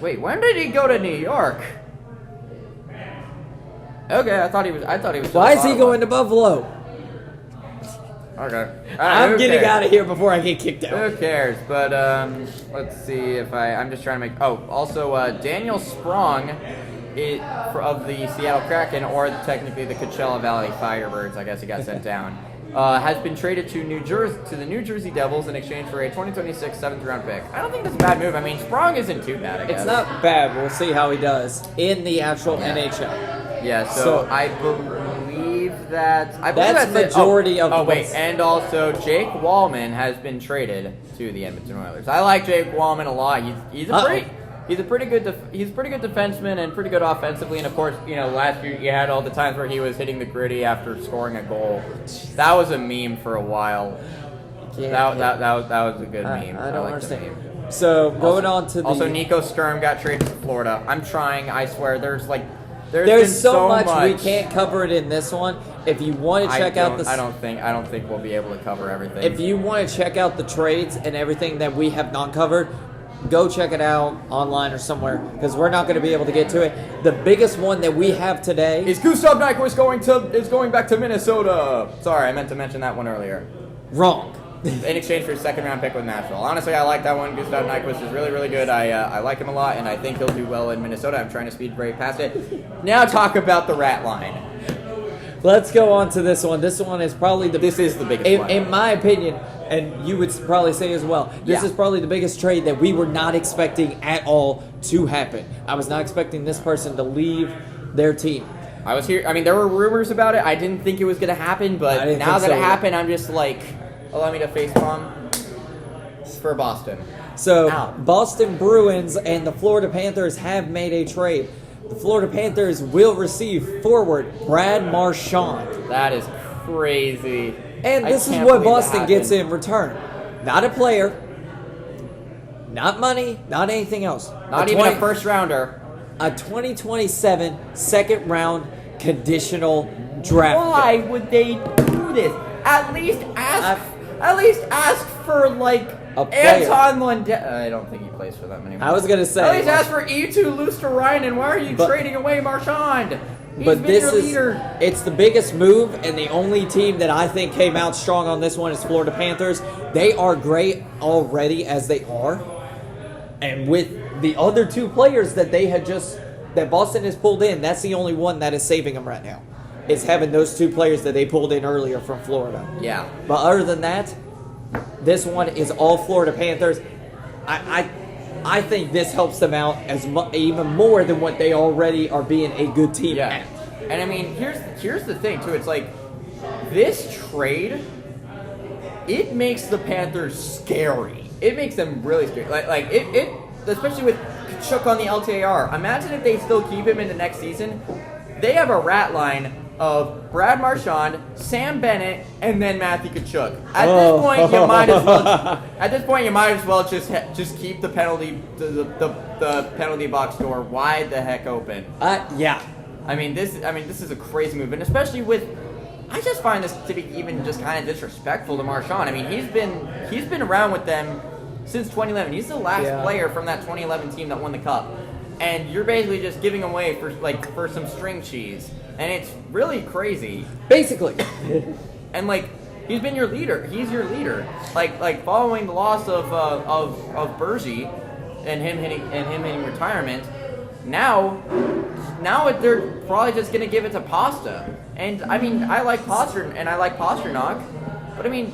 Wait, when did he go to New York? Okay, I thought he was. Why is he going to Buffalo? Okay, I'm getting out of here before I get kicked out. Who cares? But let's see if I'm just trying to make. Oh, also Daniel Sprong, of the Seattle Kraken, or technically the Coachella Valley Firebirds. I guess he got sent down. Has been traded to the New Jersey Devils in exchange for a 2026 7th-round pick. I don't think that's a bad move. I mean, Sprong isn't too bad, I guess. It's not bad. We'll see how he does in the actual NHL. Yeah, so I believe that's majority of. Oh wait, and also Jake Wallman has been traded to the Edmonton Oilers. I like Jake Wallman a lot. He's a pretty good defenseman and pretty good offensively. And of course, you know, last year you had all the times where he was hitting the gritty after scoring a goal. That was a meme for a while. That was a good meme. I don't understand. So going on to also Nico Sturm got traded to Florida. I'm trying. I swear. There's so much we can't cover it in this one. If you want to check out I don't think we'll be able to cover everything. If you want to check out the trades and everything that we have not covered, go check it out online or somewhere because we're not going to be able to get to it. The biggest one that we have today is Gustav Nyquist going back to Minnesota. Sorry, I meant to mention that one earlier. Wrong. In exchange for a 2nd-round pick with Nashville. Honestly, I like that one. Gustav Nyquist is really, really good. I like him a lot, and I think he'll do well in Minnesota. I'm trying to speed right past it. Now talk about the rat line. Let's go on to this one. This one is probably This is the biggest one. In my opinion, and you would probably say as well, this is probably the biggest trade that we were not expecting at all to happen. I was not expecting this person to leave their team. I was here. I mean, there were rumors about it. I didn't think it was going to happen, but now that it happened, I'm just like, allow me to facepalm. It's for Boston. So, Boston Bruins and the Florida Panthers have made a trade. The Florida Panthers will receive forward Brad Marchand. That is crazy. And this is what Boston gets in return. Not a player, not money, not anything else. Not even a 1st-rounder. A 2027 2nd-round conditional draft. Why would they do this? At least ask for like Anton Lundell. I don't think he plays for them anymore. I was gonna say. At least ask for Eetu Luostarinen. Why are you trading away Marchand? It's the biggest move, and the only team that I think came out strong on this one is Florida Panthers. They are great already as they are, and with the other 2 players that that Boston has pulled in, that's the only one that is saving them right now. Is having those 2 players that they pulled in earlier from Florida. Yeah. But other than that, this one is all Florida Panthers. I think this helps them out even more than what they already are being a good team at. And I mean, here's the thing too. It's like this trade, it makes the Panthers scary. It makes them really scary. especially with Kachuk on the LTAR. Imagine if they still keep him into next season. They have a rat line of Brad Marchand, Sam Bennett, and then Matthew Kachuk. At this point, you might as well. At this point, you might as well just keep the penalty box door wide the heck open. Yeah. I mean, this is a crazy move, and especially with. I just find this to be even just kind of disrespectful to Marchand. I mean, he's been around with them since 2011. He's the last player from that 2011 team that won the cup, and you're basically just giving him away for some string cheese, and it's really crazy. Basically, and he's been your leader. He's your leader. Like following the loss of Bergie and him hitting retirement. Now they're probably just gonna give it to Pasta. And I mean, I like Pasternak, but I mean,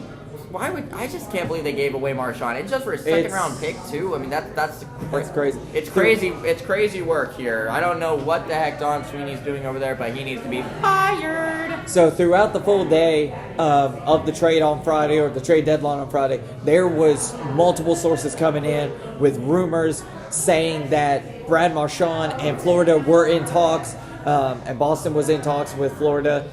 I just can't believe they gave away Marchand. It's just for a second round pick too. I mean, that's crazy. It's crazy. It's crazy work here. I don't know what the heck Don Sweeney's doing over there, but he needs to be fired. So throughout the full day of the trade on Friday, or the trade deadline on Friday, there was multiple sources coming in with rumors saying that Brad Marchand and Florida were in talks. And Boston was in talks with Florida,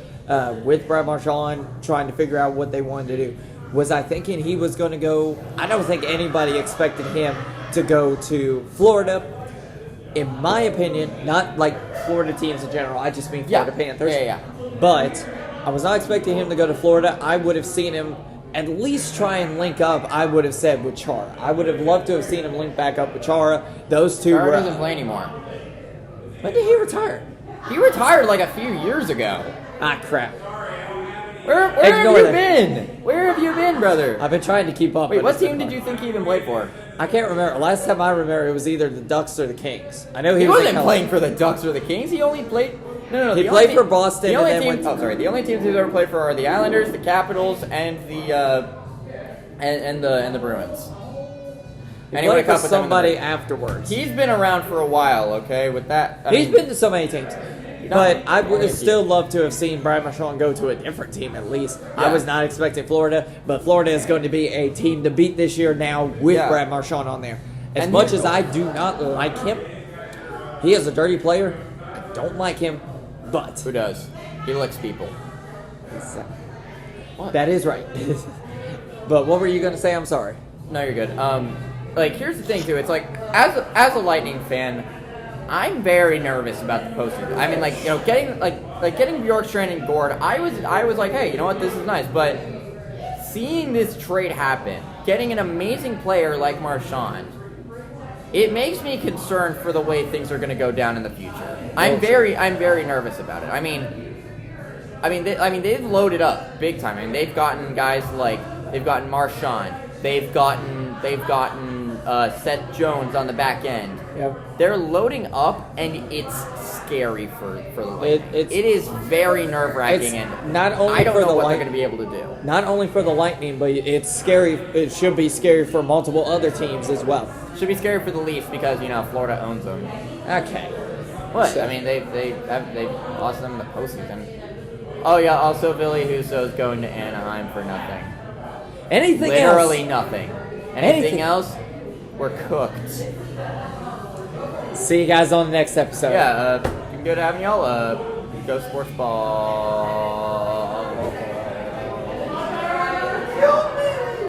with Brad Marchand, trying to figure out what they wanted to do. Was I thinking he was going to go? I don't think anybody expected him to go to Florida. In my opinion, not like Florida teams in general. I just mean Florida Panthers. Yeah. But I was not expecting him to go to Florida. I would have seen him at least try and link up, I would have said, with Chara. I would have loved to have seen him link back up with Chara. Those two Chara doesn't play anymore. When did he retire? He retired like a few years ago. Ah, crap. Where have you been? Where have you been, brother? I've been trying to keep up. Wait, what team did you think he even played for? I can't remember. Last time I remember, it was either the Ducks or the Kings. I know he wasn't playing for the Ducks or the Kings. He only played. No. He played for Boston. The only teams he's ever played for are the Islanders, the Capitals, and the Bruins. He played for somebody afterwards. He's been around for a while. Okay, with that, he's been to so many teams. But I would have still loved to have seen Brad Marchand go to a different team at least. Yeah. I was not expecting Florida, but Florida is going to be a team to beat this year now with Brad Marchand on there. As much as I do not like him, he is a dirty player. I don't like him, but... Who does? He licks people. What? That is right. But what were you going to say? I'm sorry. No, you're good. Here's the thing, too. It's like, as a Lightning fan... I'm very nervous about the postseason. I mean, getting Bjorkstrand and Gord. I was like, hey, you know what? This is nice. But seeing this trade happen, getting an amazing player like Marchand, it makes me concerned for the way things are going to go down in the future. I'm very nervous about it. I mean, they've loaded up big time. I mean, they've gotten guys they've gotten Marchand, they've gotten Seth Jones on the back end. Yep. They're loading up, and it's scary for the Lightning. It is very nerve-wracking, and not only I don't know what they're going to be able to do. Not only for the Lightning, but it's scary. It should be scary for multiple other teams as well. Should be scary for the Leafs because Florida owns them. Okay. What? So, I mean, they lost them in the postseason. Oh yeah. Also, Billy Husso's going to Anaheim for nothing. Anything Literally else? nothing. Anything else? We're cooked. See you guys on the next episode. Yeah, good having y'all. Go Sportsball.